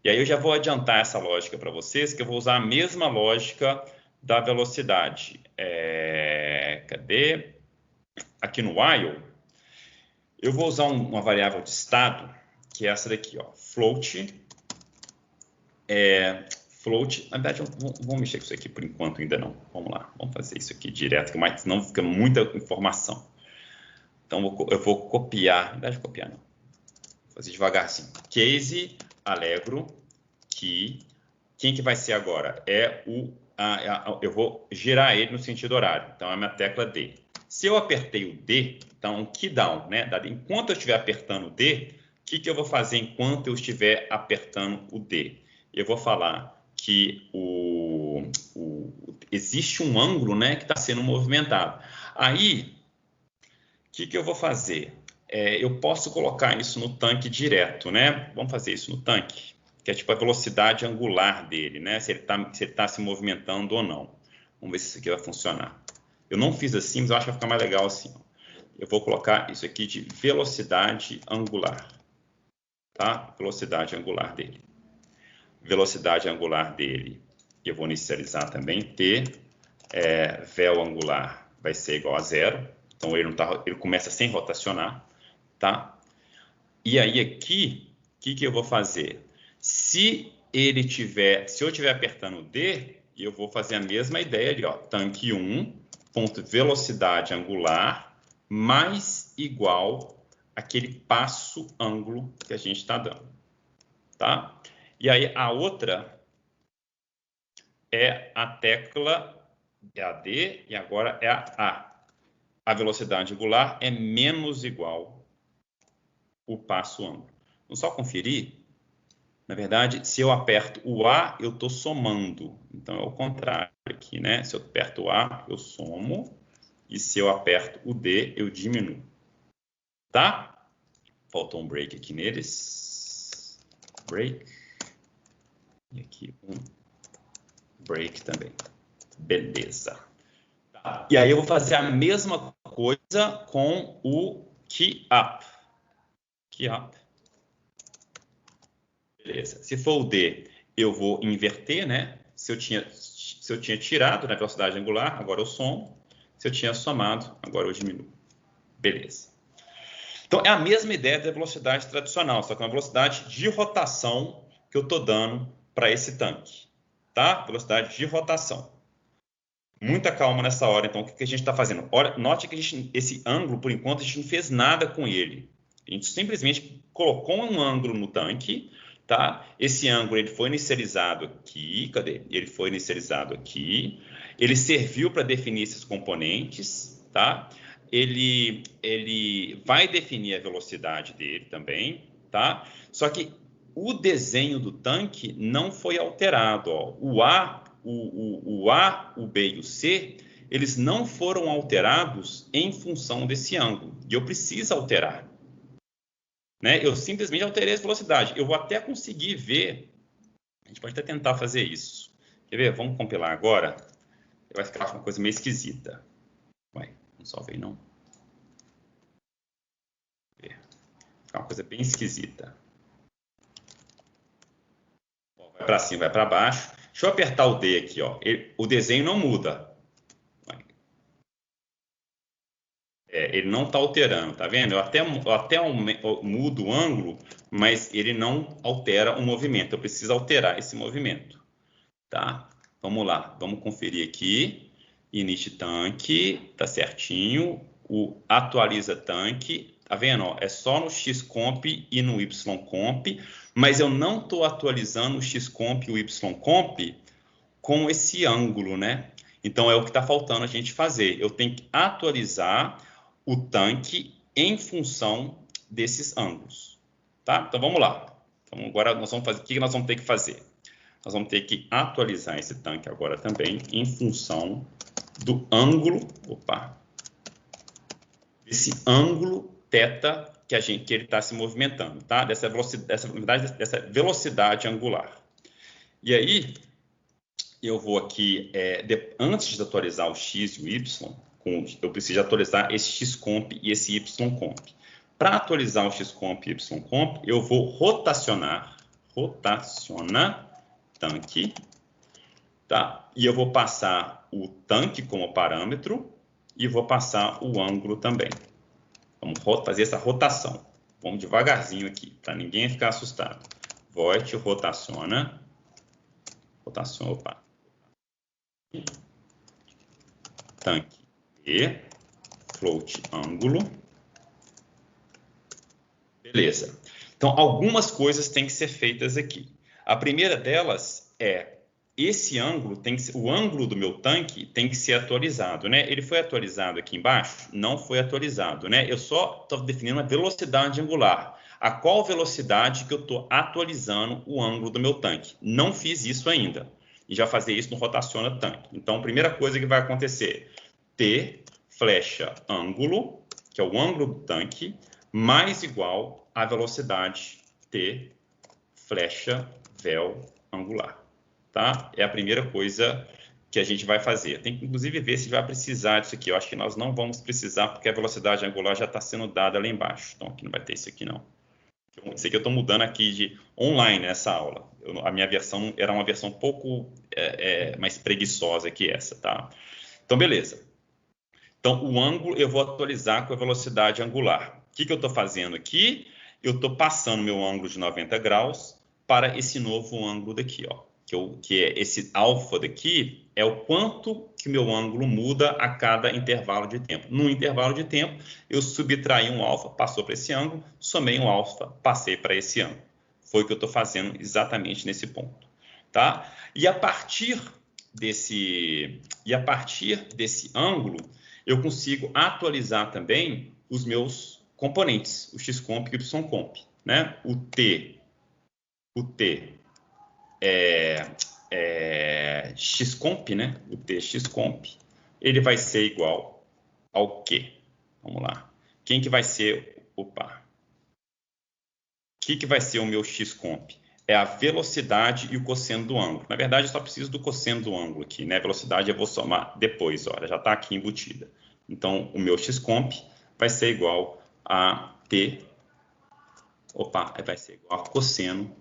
E aí eu já vou adiantar essa lógica para vocês, que eu vou usar a mesma lógica da velocidade. Cadê? Aqui no while, eu vou usar uma variável de estado, que é essa daqui, ó, float. Float, na verdade, vamos mexer com isso aqui por enquanto ainda não. Vamos lá, vamos fazer isso aqui direto, que senão fica muita informação. Então, eu vou copiar, na verdade, copiar não. Vou fazer devagarzinho. Case Allegro, que quem que vai ser agora? Eu vou girar ele no sentido horário. Então, é a minha tecla D. Se eu apertei o D, então, key down, né? Enquanto eu estiver apertando o D, o que eu vou fazer enquanto eu estiver apertando o D? Eu vou falar que existe um ângulo, né, que está sendo movimentado. Aí, o que eu vou fazer? Eu posso colocar isso no tanque direto, né? Vamos fazer isso no tanque, que é tipo a velocidade angular dele, né? Se ele está se movimentando ou não. Vamos ver se isso aqui vai funcionar. Eu não fiz assim, mas eu acho que vai ficar mais legal assim. Eu vou colocar isso aqui de velocidade angular, tá? Velocidade angular dele. Velocidade angular dele, eu vou inicializar também T, vel angular vai ser igual a 0, então ele começa sem rotacionar, tá? E aí aqui, o que eu vou fazer? Se eu estiver apertando o D, eu vou fazer a mesma ideia ali, ó, tanque 1, ponto velocidade angular, mais igual aquele passo ângulo que a gente está dando, tá? E aí a outra é a tecla, é a D, e agora é a A. A velocidade angular é menos igual o passo ângulo. Vamos só conferir. Na verdade, se eu aperto o A, eu estou somando. Então, é o contrário aqui, né? Se eu aperto o A, eu somo. E se eu aperto o D, eu diminuo. Tá? Faltou um break aqui neles. Break. E aqui um break também. Beleza. Tá. E aí eu vou fazer a mesma coisa com o key up. Key up. Beleza. Se for o D, eu vou inverter, né? Se eu tinha tirado na velocidade angular, agora eu somo. Se eu tinha somado, agora eu diminuo. Beleza. Então, é a mesma ideia da velocidade tradicional, só que é uma velocidade de rotação que eu estou dando para esse tanque. Tá? Velocidade de rotação. Muita calma nessa hora, então, o que a gente está fazendo? Note que esse ângulo, por enquanto, a gente não fez nada com ele. A gente simplesmente colocou um ângulo no tanque, tá? Esse ângulo ele foi inicializado aqui, cadê? Ele foi inicializado aqui, ele serviu para definir esses componentes, tá? Ele vai definir a velocidade dele também, tá? Só que o desenho do tanque não foi alterado, ó. O A, o B e o C, eles não foram alterados em função desse ângulo. E eu preciso alterar. Né? Eu simplesmente alterei a velocidade. Eu vou até conseguir ver. A gente pode até tentar fazer isso. Quer ver? Vamos compilar agora. Vai ficar uma coisa meio esquisita. Não salvei, não. Vai ficar uma coisa bem esquisita. Vai para cima, vai para baixo. Deixa eu apertar o D aqui, ó. O desenho não muda. Ele não está alterando, tá vendo? Eu até mudo o ângulo, mas ele não altera o movimento. Eu preciso alterar esse movimento, tá? Vamos lá, vamos conferir aqui. Init tanque, tá certinho. O atualiza tanque, tá vendo? Ó, é só no xcomp e no ycomp, mas eu não estou atualizando o xcomp e o ycomp com esse ângulo, né? Então, é o que está faltando a gente fazer. Eu tenho que atualizar o tanque em função desses ângulos, tá? Então, vamos lá. Então, agora nós vamos fazer. O que nós vamos ter que fazer? nós vamos ter que atualizar esse tanque agora também em função do ângulo, esse ângulo θ que ele está se movimentando, tá? Dessa velocidade angular. E aí, eu vou aqui, antes de atualizar o x e o y, eu preciso atualizar esse xcomp e esse ycomp. Para atualizar o xcomp e ycomp, eu vou rotaciona tanque, tá? E eu vou passar o tanque como parâmetro e vou passar o ângulo também. Vamos fazer essa rotação. Vamos devagarzinho aqui, para ninguém ficar assustado. Void rotaciona, tanque e float ângulo. Beleza. Então, algumas coisas têm que ser feitas aqui. A primeira delas é esse ângulo o ângulo do meu tanque tem que ser atualizado, né? Ele foi atualizado aqui embaixo? Não foi atualizado, né? Eu só estou definindo a velocidade angular. A qual velocidade que eu estou atualizando o ângulo do meu tanque? Não fiz isso ainda. E já fazer isso no rotaciona tanque. Então, a primeira coisa que vai acontecer, T flecha ângulo, que é o ângulo do tanque, mais igual à velocidade T flecha vel angular. Tá? É a primeira coisa que a gente vai fazer. Tem que, inclusive, ver se vai precisar disso aqui. Eu acho que nós não vamos precisar, porque a velocidade angular já está sendo dada lá embaixo. Então, aqui não vai ter isso aqui, não. Isso aqui eu estou mudando aqui de online nessa aula. A minha versão era uma versão um pouco mais preguiçosa que essa, tá? Então, beleza. Então, o ângulo eu vou atualizar com a velocidade angular. O que eu estou fazendo aqui? Eu estou passando meu ângulo de 90 graus para esse novo ângulo daqui, ó. Que é esse alfa daqui, é o quanto que meu ângulo muda a cada intervalo de tempo. No intervalo de tempo, eu subtraí um alfa, passou para esse ângulo, somei um alfa, passei para esse ângulo. Foi o que eu estou fazendo exatamente nesse ponto. Tá? E a partir desse ângulo, eu consigo atualizar também os meus componentes, o xcomp e o ycomp. Né? O T xcomp, né? O T xcomp, ele vai ser igual ao quê? Vamos lá. Quem que vai ser... O que vai ser o meu xcomp? É a velocidade e o cosseno do ângulo. Na verdade, eu só preciso do cosseno do ângulo aqui, né? A velocidade eu vou somar depois, olha, já está aqui embutida. Então, o meu xcomp vai ser igual a T... vai ser igual a cosseno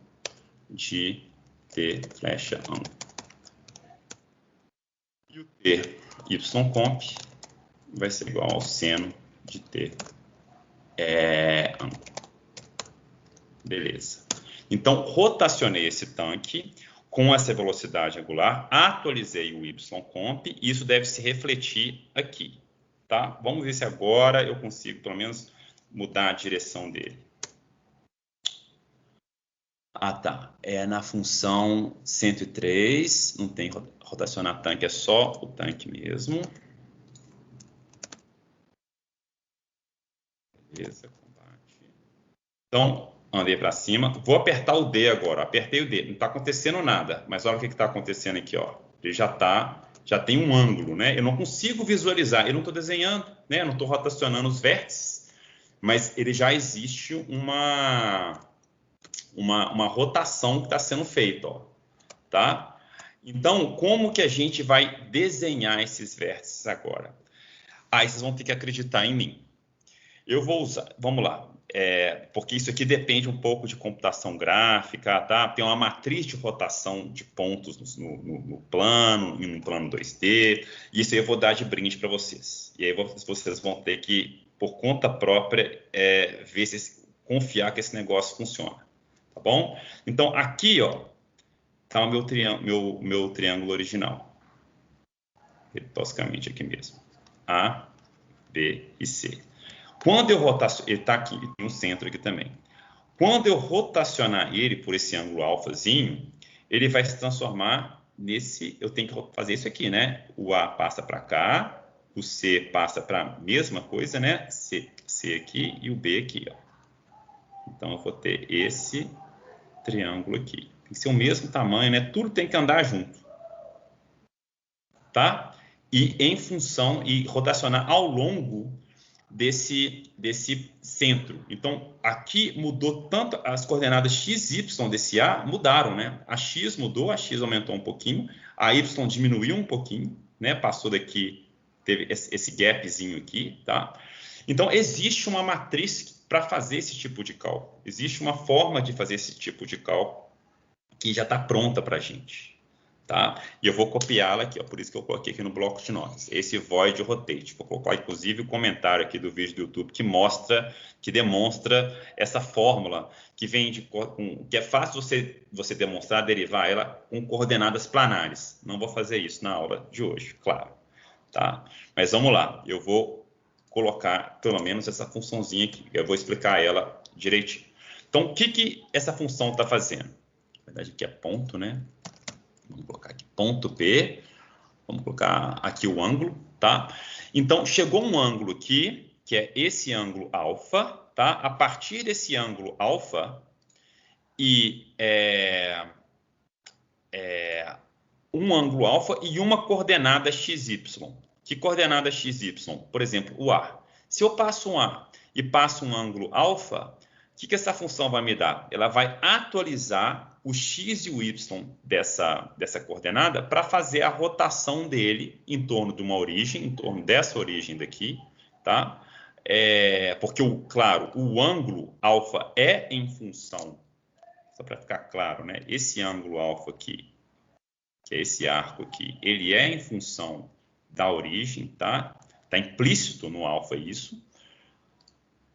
de T flecha ângulo. E o T ycomp vai ser igual ao seno de T ângulo. Beleza. Então, rotacionei esse tanque com essa velocidade angular, atualizei o ycomp, e isso deve se refletir aqui. Tá? Vamos ver se agora eu consigo, pelo menos, mudar a direção dele. Tá. É na função 103, não tem rotacionar tanque, é só o tanque mesmo. Beleza, combate. Então, andei para cima. Vou apertar o D agora. Apertei o D. Não está acontecendo nada, mas olha o que está acontecendo aqui, ó. Ele já tem um ângulo, né? Eu não consigo visualizar, eu não estou desenhando, né? Eu não estou rotacionando os vértices, mas ele já existe uma rotação que está sendo feita, ó, tá? Então, como que a gente vai desenhar esses vértices agora? Aí vocês vão ter que acreditar em mim. Eu vou usar, vamos lá, porque isso aqui depende um pouco de computação gráfica, tá? Tem uma matriz de rotação de pontos no plano, em um plano 2D, e isso aí eu vou dar de brinde para vocês. E aí vocês vão ter que, por conta própria, confiar que esse negócio funciona. Tá bom? Então, aqui, ó, tá o meu triângulo original. Toscamente aqui mesmo. A, B e C. Quando eu rotacionar... Ele tá aqui, tem um centro aqui também. Quando eu rotacionar ele por esse ângulo alfazinho, ele vai se transformar nesse... Eu tenho que fazer isso aqui, né? O A passa para cá, o C passa para a mesma coisa, né? C aqui e o B aqui, ó. Então, eu vou ter esse triângulo aqui. que ser o mesmo tamanho, né? Tudo tem que andar junto. Tá? E em função, e rotacionar ao longo desse centro. Então, aqui mudou tanto, as coordenadas x, y desse A mudaram, né? A x mudou, a x aumentou um pouquinho, a y diminuiu um pouquinho, né? Passou daqui, teve esse gapzinho aqui, tá? Então, existe uma matriz para fazer esse tipo de cálculo. Existe uma forma de fazer esse tipo de cálculo que já está pronta para a gente. Tá? E eu vou copiá-la aqui, ó, por isso que eu coloquei aqui no bloco de notas. Esse void rotate. Vou colocar, inclusive, o comentário aqui do vídeo do YouTube que demonstra essa fórmula que vem que é fácil você demonstrar, derivar ela com coordenadas planares. Não vou fazer isso na aula de hoje, claro. Tá? Mas vamos lá. Eu vou colocar, pelo menos, essa funçãozinha aqui. Eu vou explicar ela direitinho. Então, o que essa função está fazendo? Na verdade, aqui é ponto, né? Vamos colocar aqui ponto P, vamos colocar aqui o ângulo, tá? Então, chegou um ângulo aqui, que é esse ângulo alfa, tá? A partir desse ângulo alfa, e um ângulo alfa e uma coordenada XY. Que coordenada XY? Por exemplo, o A. Se eu passo um A e passo um ângulo alfa, o que essa função vai me dar? Ela vai atualizar o x e o y dessa coordenada para fazer a rotação dele em torno de uma origem, em torno dessa origem daqui, tá? Porque, claro, o ângulo alfa é em função, só para ficar claro, né? Esse ângulo alfa aqui, que é esse arco aqui, ele é em função da origem, tá? Está implícito no alfa isso.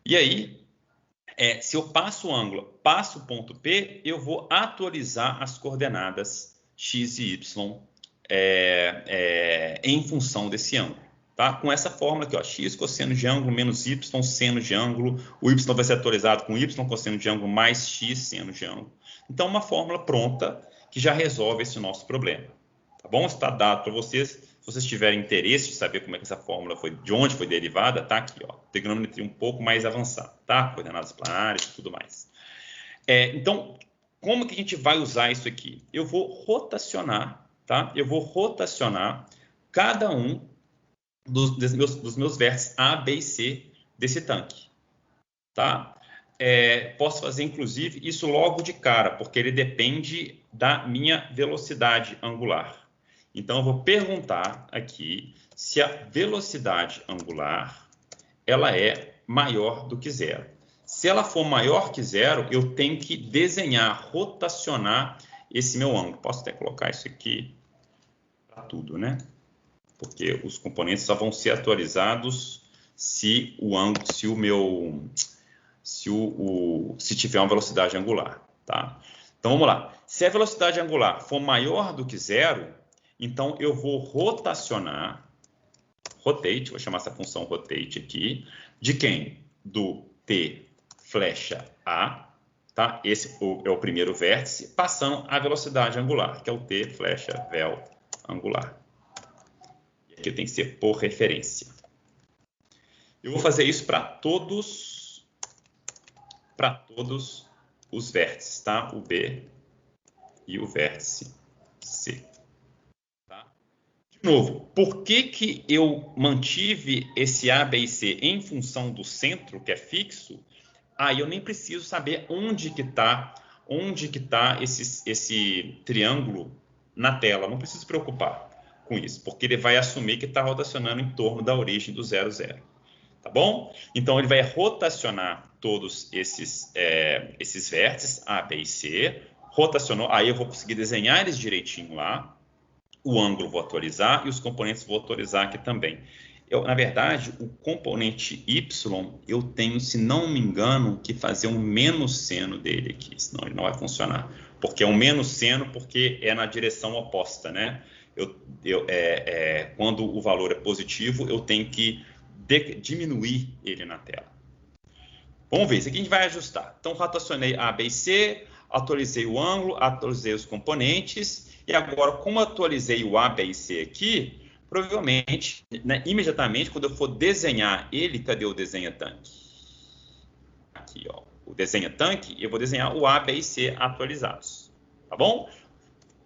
E aí, se eu passo o ângulo, passo o ponto P, eu vou atualizar as coordenadas x e y em função desse ângulo. Tá? Com essa fórmula aqui, ó, x cosseno de ângulo menos y seno de ângulo, o y vai ser atualizado com y cosseno de ângulo mais x seno de ângulo. Então, uma fórmula pronta que já resolve esse nosso problema. Tá bom? Está dado para vocês. Se vocês tiverem interesse de saber como é que essa fórmula foi, de onde foi derivada, tá aqui, ó, trigonometria um pouco mais avançada, tá? Coordenadas planares e tudo mais. Então, como que a gente vai usar isso aqui? Eu vou rotacionar, tá? Eu vou rotacionar cada um dos meus vértices A, B e C desse tanque, tá? Posso fazer, inclusive, isso logo de cara, porque ele depende da minha velocidade angular. Então, eu vou perguntar aqui se a velocidade angular ela é maior do que zero. Se ela for maior que zero, eu tenho que desenhar, rotacionar esse meu ângulo. Posso até colocar isso aqui para tudo, né? Porque os componentes só vão ser atualizados se tiver uma velocidade angular, tá? Então, vamos lá. Se a velocidade angular for maior do que zero, então, eu vou rotacionar, rotate, vou chamar essa função rotate aqui, de quem? Do T flecha A, tá? Esse é o primeiro vértice, passando a velocidade angular, que é o T flecha vel angular. E aqui tem que ser por referência. Eu vou fazer isso para todos os vértices, tá? O B e o vértice C. De novo, por que eu mantive esse A, B e C em função do centro, que é fixo? Aí eu nem preciso saber onde que está esse triângulo na tela. Não preciso se preocupar com isso, porque ele vai assumir que está rotacionando em torno da origem do 0, 0. Tá bom? Então, ele vai rotacionar todos esses vértices, A, B e C. Rotacionou, aí eu vou conseguir desenhar eles direitinho lá. O ângulo vou atualizar e os componentes vou atualizar aqui também. Na verdade, o componente y, eu tenho, se não me engano, que fazer um menos seno dele aqui, senão ele não vai funcionar. Porque é um menos seno, porque é na direção oposta, né? Quando o valor é positivo, eu tenho que diminuir ele na tela. Vamos ver, isso aqui a gente vai ajustar. Então, rotacionei A, B e C, atualizei o ângulo, atualizei os componentes. E agora, como atualizei o A, B e C aqui, provavelmente, né, imediatamente, quando eu for desenhar ele, cadê o desenha-tanque? Aqui, ó, o desenha-tanque, eu vou desenhar o A, B e C atualizados. Tá tá bom?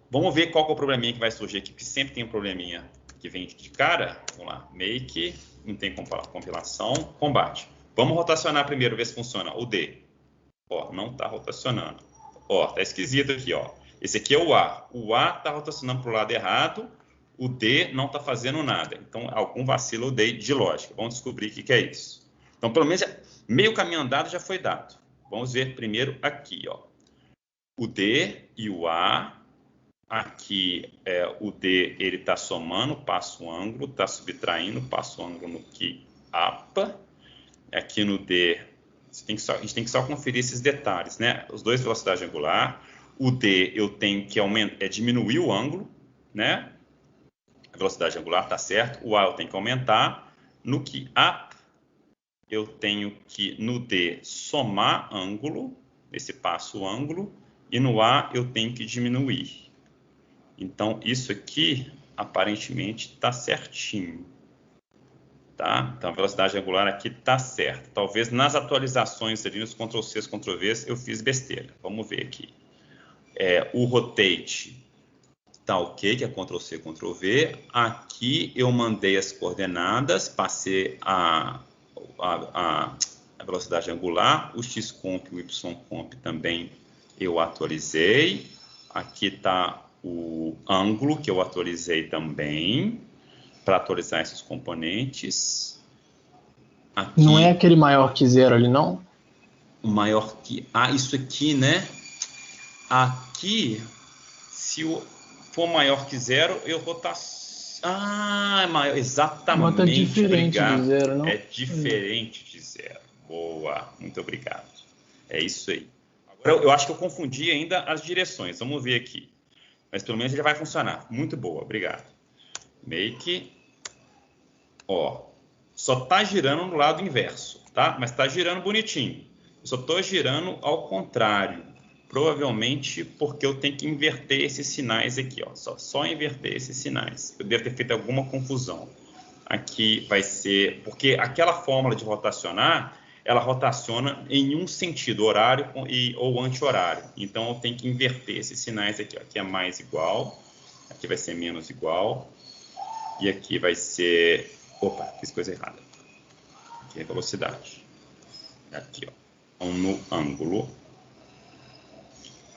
Vamos ver qual que é o probleminha que vai surgir aqui, porque sempre tem um probleminha que vem de cara. Vamos lá, make, não tem compilação, combate. Vamos rotacionar primeiro, ver se funciona. O D. Ó, não está rotacionando. Ó, tá esquisito aqui, ó. Esse aqui é o A. O A está rotacionando para o lado errado. O D não está fazendo nada. Então, algum vacilo eu dei de lógica. Vamos descobrir o que é isso. Então, pelo menos, meio caminho andado já foi dado. Vamos ver primeiro aqui, ó. O D e o A. Aqui, o D, ele está somando, passa o ângulo. Está subtraindo, passa o ângulo no que APA. Aqui no D, a gente tem que só conferir esses detalhes, né? Os dois velocidade angular. O D, eu tenho que diminuir o ângulo, né? A velocidade angular está certo. O A eu tenho que aumentar. No que A, eu tenho que, no D, somar ângulo. Esse passo ângulo. E no A, eu tenho que diminuir. Então, isso aqui, aparentemente, está certinho. Tá? Então, a velocidade angular aqui está certa. Talvez nas atualizações ali, nos Ctrl+C, Ctrl+V, eu fiz besteira. Vamos ver aqui. O rotate tá ok, que é Ctrl+C, Ctrl+V. Aqui eu mandei as coordenadas, passei a velocidade angular, o xcomp e o ycomp também eu atualizei. Aqui está o ângulo que eu atualizei também, para atualizar esses componentes. Aqui, não é aquele maior que 0 ali, não? Maior que... isso aqui, né? Aqui, se for maior que 0, eu vou estar... é maior, exatamente. Bota diferente obrigado. de 0, não? É diferente de 0. Boa, muito obrigado. É isso aí. Agora, eu acho que eu confundi ainda as direções. Vamos ver aqui. Mas pelo menos ele vai funcionar. Muito boa, obrigado. Make, ó, só está girando no lado inverso, tá? Mas está girando bonitinho. Eu só estou girando ao contrário. Provavelmente porque eu tenho que inverter esses sinais aqui, ó. Só inverter esses sinais. Eu devo ter feito alguma confusão. Aqui vai ser... Porque aquela fórmula de rotacionar, ela rotaciona em um sentido, horário ou anti-horário. Então, eu tenho que inverter esses sinais aqui, ó. Aqui é mais igual, aqui vai ser menos igual. E aqui vai ser... Opa, fiz coisa errada. Aqui é velocidade. Aqui, ó. Então, no ângulo.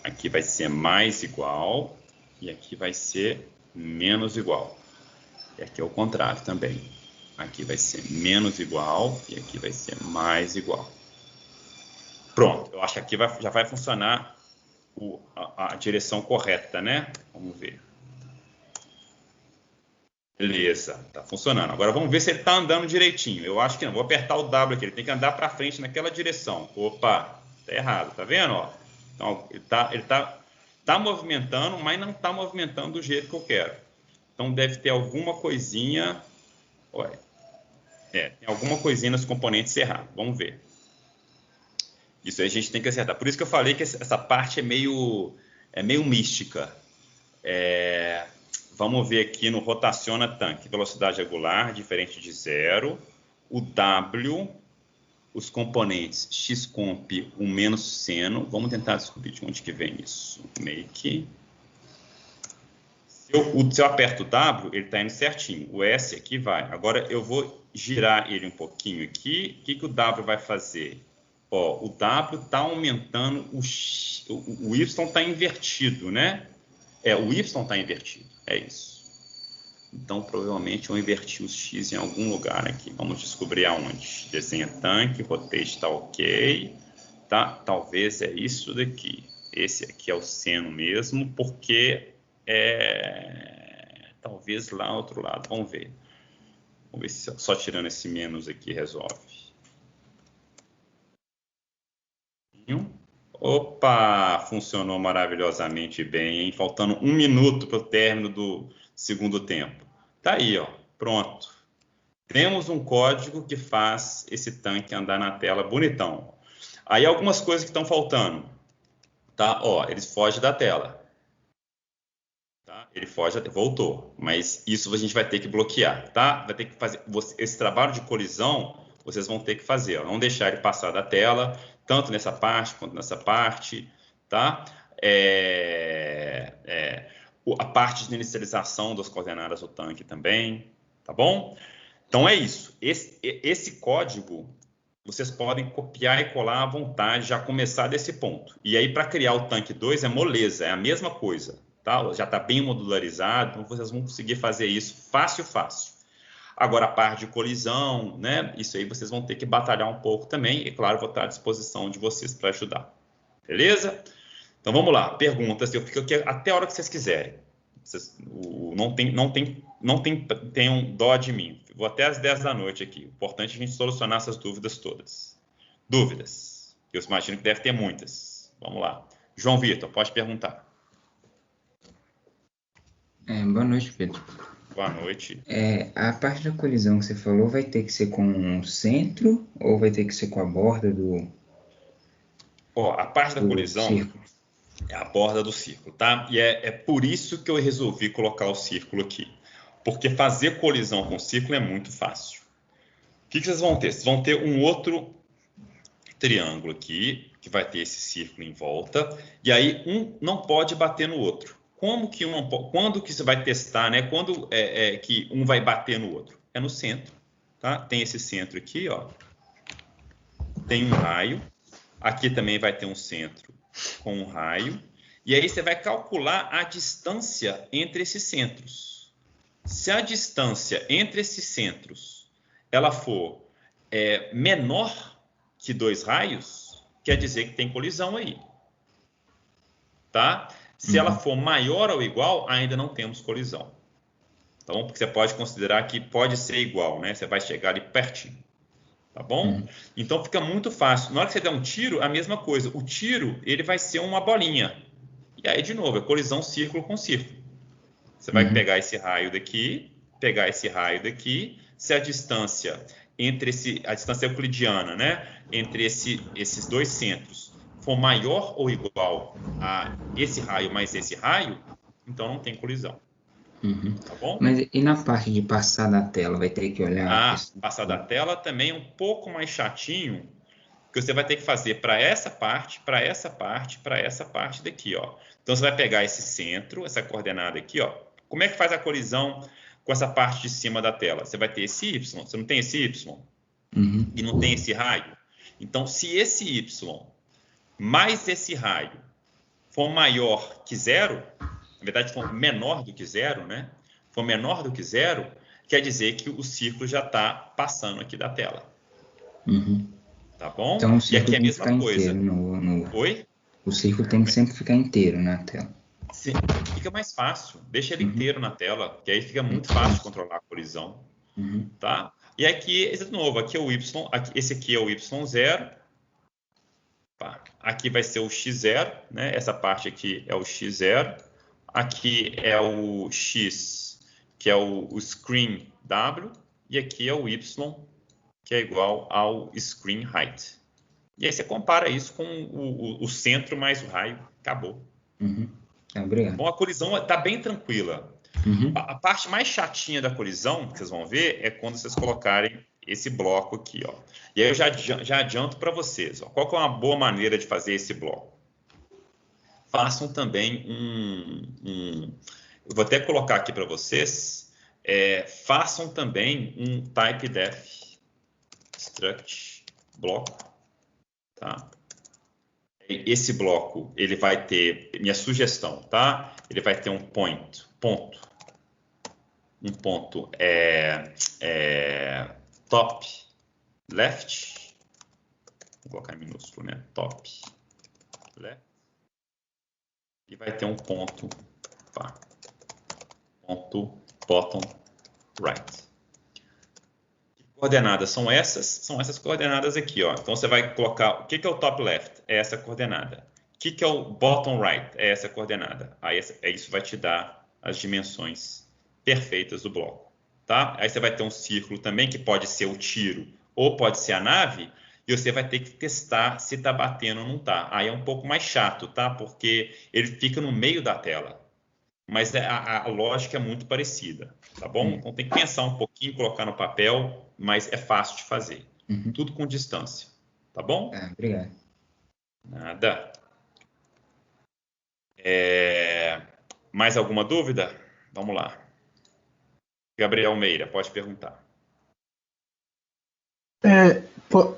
Aqui vai ser mais igual. E aqui vai ser menos igual. E aqui é o contrário também. Aqui vai ser menos igual. E aqui vai ser mais igual. Pronto. Eu acho que aqui já vai funcionar a direção correta, né? Vamos ver. Beleza, tá funcionando. Agora vamos ver se ele tá andando direitinho. Eu acho que não. Vou apertar o W aqui. Ele tem que andar para frente naquela direção. Opa, tá errado. Tá vendo? Ó? Então, ele tá movimentando, mas não tá movimentando do jeito que eu quero. Então, deve ter alguma coisinha... Olha. Tem alguma coisinha nos componentes errados. Vamos ver. Isso aí a gente tem que acertar. Por isso que eu falei que essa parte é meio mística. Vamos ver aqui no rotaciona tanque. Velocidade angular, diferente de 0. O W, os componentes xcomp, o menos seno. Vamos tentar descobrir de onde que vem isso. Make. Se eu aperto o W, ele está indo certinho. O S aqui vai. Agora eu vou girar ele um pouquinho aqui. O que o W vai fazer? Ó, o W está aumentando, o Y está invertido, né? O Y está invertido. É isso. Então, provavelmente, eu inverti os X em algum lugar aqui. Vamos descobrir aonde. Desenha tanque, rotate está ok. Tá? Talvez é isso daqui. Esse aqui é o seno mesmo, porque talvez lá do outro lado. Vamos ver. Vamos ver se só tirando esse menos aqui resolve. Opa! Funcionou maravilhosamente bem, hein? Faltando 1 minuto para o término do segundo tempo. Tá aí, ó. Pronto. Temos um código que faz esse tanque andar na tela bonitão. Aí algumas coisas que estão faltando. Tá? Ó, ele foge da tela. Tá? Ele foge da tela. Voltou. Mas isso a gente vai ter que bloquear, tá? Vai ter que fazer esse trabalho de colisão, vocês vão ter que fazer, ó. Não deixar ele passar da tela, tanto nessa parte quanto nessa parte, tá? a parte de inicialização das coordenadas do tanque também, tá bom? Então é isso. Esse código vocês podem copiar e colar à vontade, já começar desse ponto. E aí, para criar o tanque 2 é moleza, é a mesma coisa, tá? Já está bem modularizado, então vocês vão conseguir fazer isso fácil. Agora, a parte de colisão, né? Isso aí vocês vão ter que batalhar um pouco também, e claro, vou estar à disposição de vocês para ajudar. Beleza? Então vamos lá, perguntas, eu fico aqui até a hora que vocês quiserem. Vocês, tenham dó de mim. Vou até às 10 da noite aqui. O importante é a gente solucionar essas dúvidas todas. Dúvidas. Eu imagino que deve ter muitas. Vamos lá. João Vitor, pode perguntar. Boa noite, Pedro. Boa noite. A parte da colisão que você falou vai ter que ser com o centro ou vai ter que ser com a borda do... A parte da colisão círculo. É a borda do círculo, tá? E é por isso que eu resolvi colocar o círculo aqui. Porque fazer colisão com o círculo é muito fácil. O que vocês vão ter? Vocês vão ter um outro triângulo aqui, que vai ter esse círculo em volta, e aí um não pode bater no outro. Quando que você vai testar, né? Quando que um vai bater no outro? É no centro, tá? Tem esse centro aqui, ó. Tem um raio. Aqui também vai ter um centro com um raio. E aí você vai calcular a distância entre esses centros. Se a distância entre esses centros ela for menor que 2 raios, quer dizer que tem colisão aí. Tá? Se ela for maior ou igual, ainda não temos colisão. Tá bom? Porque você pode considerar que pode ser igual, né? Você vai chegar ali pertinho. Tá bom? Então fica muito fácil. Na hora que você der um tiro, a mesma coisa. O tiro, ele vai ser uma bolinha. E aí, de novo, é colisão círculo com círculo. Você vai pegar esse raio daqui, pegar esse raio daqui. Se a distância a distância euclidiana, né? Entre esses dois centros for maior ou igual a esse raio mais esse raio, então não tem colisão. Tá bom? Mas e na parte de passar da tela, vai ter que olhar... Passar da tela também é um pouco mais chatinho, que você vai ter que fazer para essa parte, para essa parte, para essa parte daqui, ó. Então você vai pegar esse centro, essa coordenada aqui, ó. Como é que faz a colisão com essa parte de cima da tela? Você vai ter esse Y, você não tem esse Y? E não tem esse raio? Então, se esse Y mais esse raio for maior que 0, na verdade, for menor do que 0, né? For menor do que 0, quer dizer que o círculo já está passando aqui da tela. Tá bom? Então, o e aqui é a mesma coisa. Oi? O círculo tem que sempre ficar inteiro na tela. Sim, fica mais fácil. Deixa ele inteiro na tela, que aí fica muito fácil de controlar a colisão. Tá? E aqui, de novo, aqui é o Y, esse aqui é o Y0. Tá? Aqui vai ser o X0, né? Essa parte aqui é o X0. Aqui é o X, que é o screen W. E aqui é o Y, que é igual ao screen height. E aí você compara isso com o centro mais o raio. Acabou. Obrigado. Bom, a colisão está bem tranquila. A parte mais chatinha da colisão, que vocês vão ver, é quando vocês colocarem esse bloco aqui, ó. E aí eu já adianto para vocês, ó. Qual que é uma boa maneira de fazer esse bloco? Façam também eu vou até colocar aqui para vocês, façam também um typedef struct bloco, tá? Esse bloco, ele vai ter, minha sugestão, tá? Ele vai ter um ponto top left, vou colocar em minúsculo, né? Top left, e vai ter um ponto bottom right. Que coordenadas são essas? São essas coordenadas aqui, ó. Então você vai colocar, o que é o top left? É essa coordenada. O que é o bottom right? É essa coordenada. Aí isso vai te dar as dimensões perfeitas do bloco, tá? Aí você vai ter um círculo também, que pode ser o tiro ou pode ser a nave, e você vai ter que testar se está batendo ou não está. Aí é um pouco mais chato, tá? Porque ele fica no meio da tela. Mas a lógica é muito parecida, tá bom? Então tem que pensar um pouquinho, colocar no papel, mas é fácil de fazer. Tudo com distância, tá bom? Obrigado. Nada. Mais alguma dúvida? Vamos lá. Gabriel Meira, pode perguntar.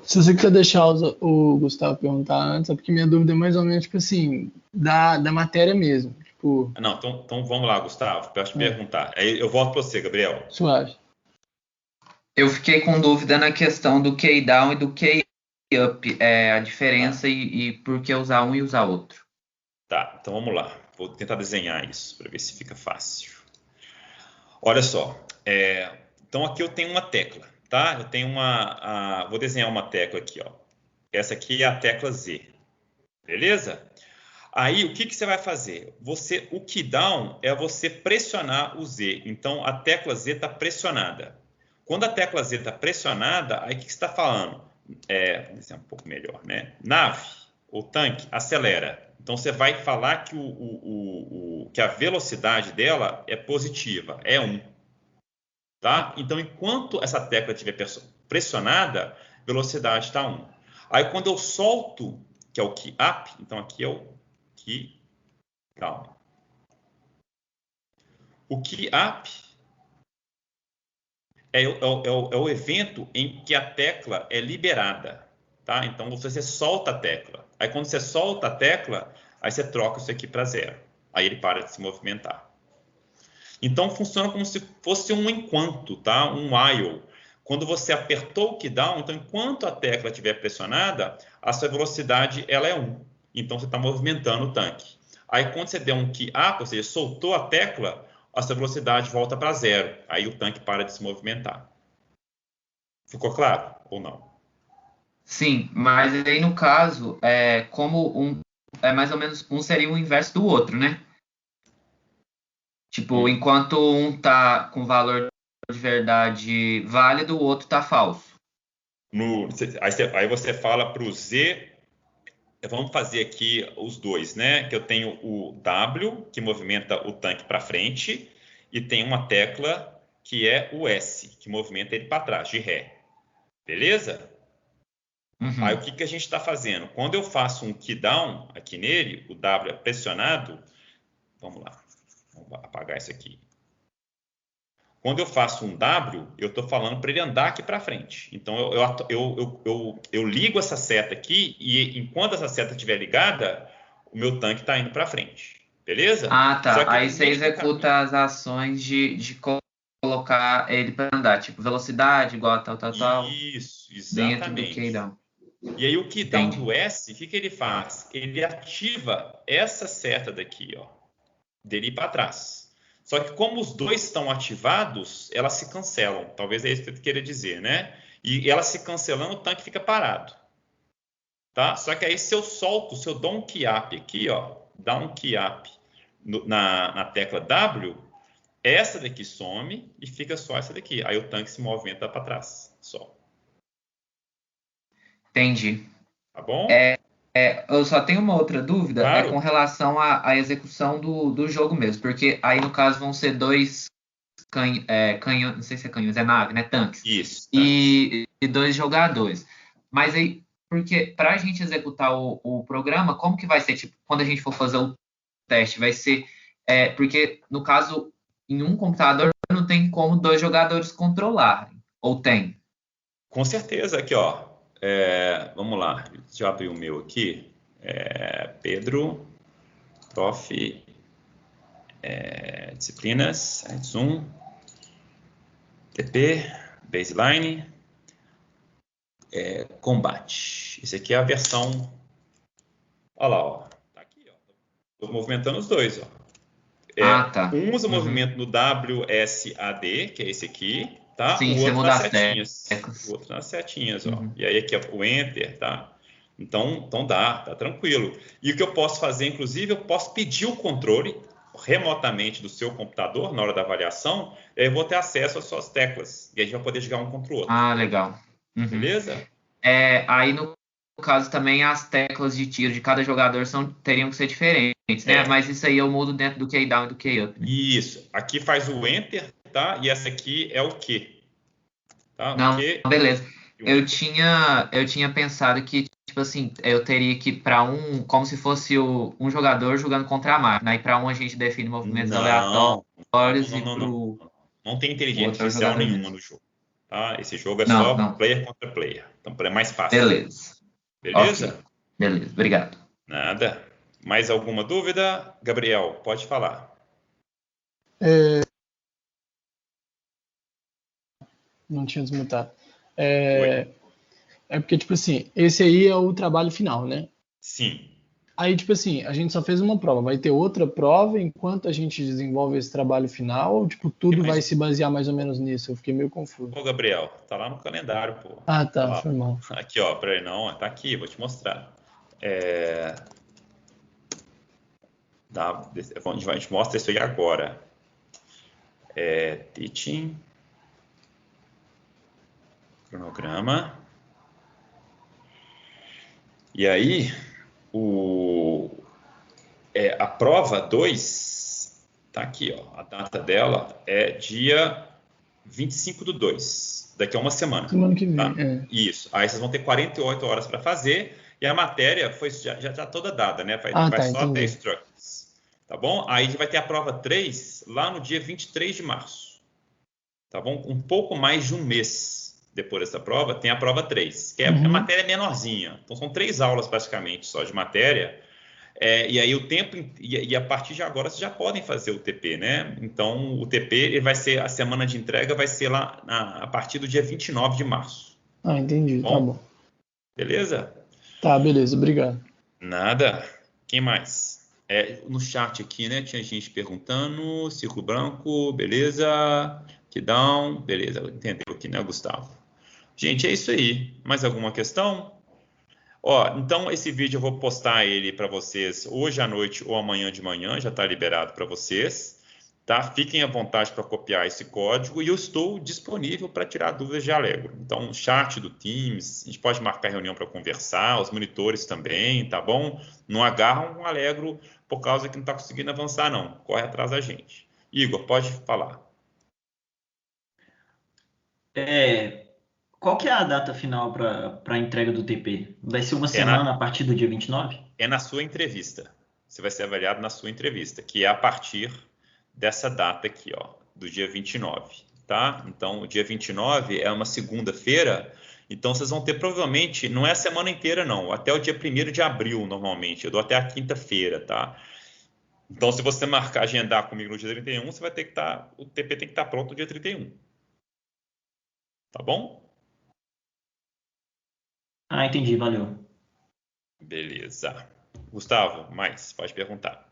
Se você quiser deixar o Gustavo perguntar antes, é porque minha dúvida é mais ou menos, tipo assim, da matéria mesmo. Tipo, Não, então vamos lá, Gustavo, para te perguntar. Aí eu volto para você, Gabriel. Suave. Eu fiquei com dúvida na questão do key down e do key up, a diferença e por que usar um e usar outro. Tá, então vamos lá. Vou tentar desenhar isso para ver se fica fácil. Olha só, então aqui eu tenho uma tecla, tá? Eu tenho vou desenhar uma tecla aqui, ó. Essa aqui é a tecla Z, beleza? Aí o que você vai fazer? O key down é você pressionar o Z. Então a tecla Z está pressionada. Quando a tecla Z está pressionada, aí o que você está falando? Vou desenhar um pouco melhor, né? Nave ou tanque acelera. Então, você vai falar que a velocidade dela é positiva, é 1. Tá? Então, enquanto essa tecla estiver pressionada, a velocidade está 1. Aí, quando eu solto, que é o key up, então aqui é o key down. O key up é o evento em que a tecla é liberada. Tá? Então, você solta a tecla. Aí, quando você solta a tecla, aí você troca isso aqui para 0. Aí ele para de se movimentar. Então, funciona como se fosse um enquanto, tá? Um while. Quando você apertou o key down, então, enquanto a tecla estiver pressionada, a sua velocidade ela é 1. Então, você está movimentando o tanque. Aí, quando você der um key up, ou seja, soltou a tecla, a sua velocidade volta para 0. Aí, o tanque para de se movimentar. Ficou claro ou não? Sim, mas aí no caso, como mais ou menos um seria o inverso do outro, né? Tipo, enquanto um tá com valor de verdade válido, o outro tá falso. Aí você fala para o Z, vamos fazer aqui os dois, né? Que eu tenho o W, que movimenta o tanque para frente, e tem uma tecla que é o S, que movimenta ele para trás, de ré. Beleza? Uhum. Aí o que a gente está fazendo? Quando eu faço um key down aqui nele, o W é pressionado. Vamos lá, vamos apagar isso aqui. Quando eu faço um W, eu estou falando para ele andar aqui para frente. Então eu ligo essa seta aqui e enquanto essa seta estiver ligada, o meu tanque está indo para frente. Beleza? Ah, tá. Aí você executa as ações de colocar ele para andar, tipo velocidade igual a tal. Isso, exatamente. Dentro do key down. E aí o key down do S, o que ele faz? Ele ativa essa seta daqui, ó, dele para trás. Só que como os dois estão ativados, elas se cancelam. Talvez é isso que eu queira dizer, né? E elas se cancelando, o tanque fica parado. Tá? Só que aí se eu dou um key up aqui, ó, dá um key up na tecla W, essa daqui some e fica só essa daqui. Aí o tanque se movimenta para trás, só. Entendi. Tá bom? Eu só tenho uma outra dúvida, Claro. com relação à execução do jogo mesmo, porque aí no caso vão ser dois canhões, não sei se é canhões, é nave, né? Tanques. Isso. E 2 jogadores. Mas aí, porque para a gente executar o programa, como que vai ser? Tipo, quando a gente for fazer o teste, vai ser... porque, no caso, em um computador não tem como 2 jogadores controlarem. Ou tem? Com certeza. Aqui, ó. Vamos lá. Deixa eu abrir o meu aqui. Pedro, prof. Disciplinas. Zoom. TP. Baseline. Combate. Esse aqui é a versão... Olha lá, ó. Tá aqui, ó. Estou movimentando os dois, ó. Tá. Um usa o movimento no WSAD, que é esse aqui, tá? Sim, o outro nas setinhas. Teclas. O outro nas setinhas, ó. E aí aqui é o Enter, tá? Então tá tranquilo. E o que eu posso fazer, inclusive, eu posso pedir o controle remotamente do seu computador na hora da avaliação, e aí eu vou ter acesso às suas teclas. E a gente vai poder jogar um contra o outro. Legal. Uhum. Beleza? Aí no caso também as teclas de tiro de cada jogador teriam que ser diferentes, né? Mas isso aí eu mudo dentro do key down e do key up. Né? Isso. Aqui faz o Enter, tá? E essa aqui é o Q. Tá? Não, beleza. Eu tinha pensado que tipo assim, eu teria que para como se fosse um jogador jogando contra a máquina. Aí para um a gente define movimentos aleatórios e para o Não tem inteligência outro artificial jogador nenhuma mesmo. no jogo. Tá? Esse jogo é Não, só não. player contra player. Então é mais fácil. Beleza. Beleza? Ok. Beleza, obrigado. Nada. Mais alguma dúvida? Gabriel, pode falar. Não tinha desmutado. Oi? É porque, tipo assim, esse aí é o trabalho final, né? Sim. Aí, tipo assim, a gente só fez uma prova. Vai ter outra prova enquanto a gente desenvolve esse trabalho final? Ou, tipo, tudo vai se basear mais ou menos nisso? Eu fiquei meio confuso. Ô, Gabriel, tá lá no calendário, pô. Ah, tá, Lá. foi mal. Aqui, ó, peraí, não, tá aqui, vou te mostrar. A gente mostra isso aí agora. Teaching. Cronograma. E aí, a prova 2, tá aqui, ó. A data dela é dia 25/2, daqui a uma semana. Semana que vem, tá? Isso. Aí vocês vão ter 48 horas para fazer, e a matéria já tá toda dada, né? Vai tá, só até entendi. Structs. Tá bom? Aí vai ter a prova 3 lá no dia 23 de março. Tá bom? Um pouco mais de um mês depois dessa prova, tem a prova 3, que é a matéria menorzinha. Então são 3 aulas praticamente só de matéria. E aí o tempo, e a partir de agora vocês já podem fazer o TP, né? Então o TP ele vai ser, a semana de entrega vai ser lá a partir do dia 29 de março. Ah, entendi, tá bom. Beleza? Tá, beleza, obrigado. Nada. Quem mais? No chat aqui, né? Tinha gente perguntando, círculo branco, beleza? Down, beleza, entendeu aqui, né, Gustavo? Gente, é isso aí. Mais alguma questão? Então esse vídeo eu vou postar ele para vocês hoje à noite ou amanhã de manhã, já está liberado para vocês, tá? Fiquem à vontade para copiar esse código e eu estou disponível para tirar dúvidas de Allegro. Então, chat do Teams, a gente pode marcar reunião para conversar, os monitores também, tá bom? Não agarram um Allegro por causa que não está conseguindo avançar, não. Corre atrás da gente. Igor, pode falar. Qual que é a data final para a entrega do TP? Vai ser uma semana a partir do dia 29? É na sua entrevista. Você vai ser avaliado na sua entrevista, que é a partir dessa data aqui, ó, do dia 29, tá? Então, o dia 29 é uma segunda-feira, então vocês vão ter provavelmente, não é a semana inteira não, até o dia 1º de abril normalmente, eu dou até a quinta-feira, tá? Então, se você agendar comigo no dia 31, você vai ter que o TP tem que estar pronto no dia 31. Tá bom? Ah, entendi, valeu. Beleza. Gustavo, pode perguntar.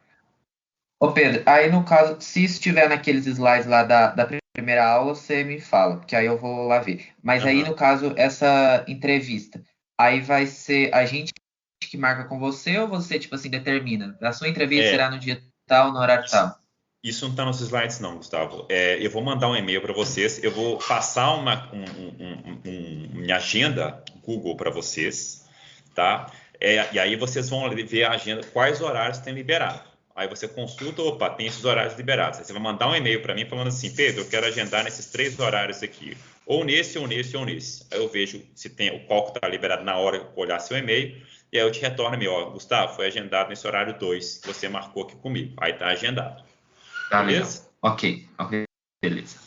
Ô Pedro, aí no caso, se estiver naqueles slides lá da primeira aula, você me fala, que aí eu vou lá ver. Mas aí no caso, essa entrevista, aí vai ser a gente que marca com você ou você, tipo assim, determina? A sua entrevista será no dia tal, no horário tal? Isso não está nos slides não, Gustavo. Eu vou mandar um e-mail para vocês, eu vou passar minha agenda Google para vocês, tá? E aí vocês vão ver a agenda, quais horários tem liberado. Aí você consulta, opa, tem esses horários liberados. Aí você vai mandar um e-mail para mim falando assim, Pedro, eu quero agendar nesses 3 horários aqui. Ou nesse, ou nesse, ou nesse. Aí eu vejo se tem qual que está liberado na hora que eu olhar seu e-mail. E aí eu te retorno e-mail, Gustavo, foi agendado nesse horário 2, que você marcou aqui comigo. Aí está agendado. Tá, beleza? Legal. Ok, beleza.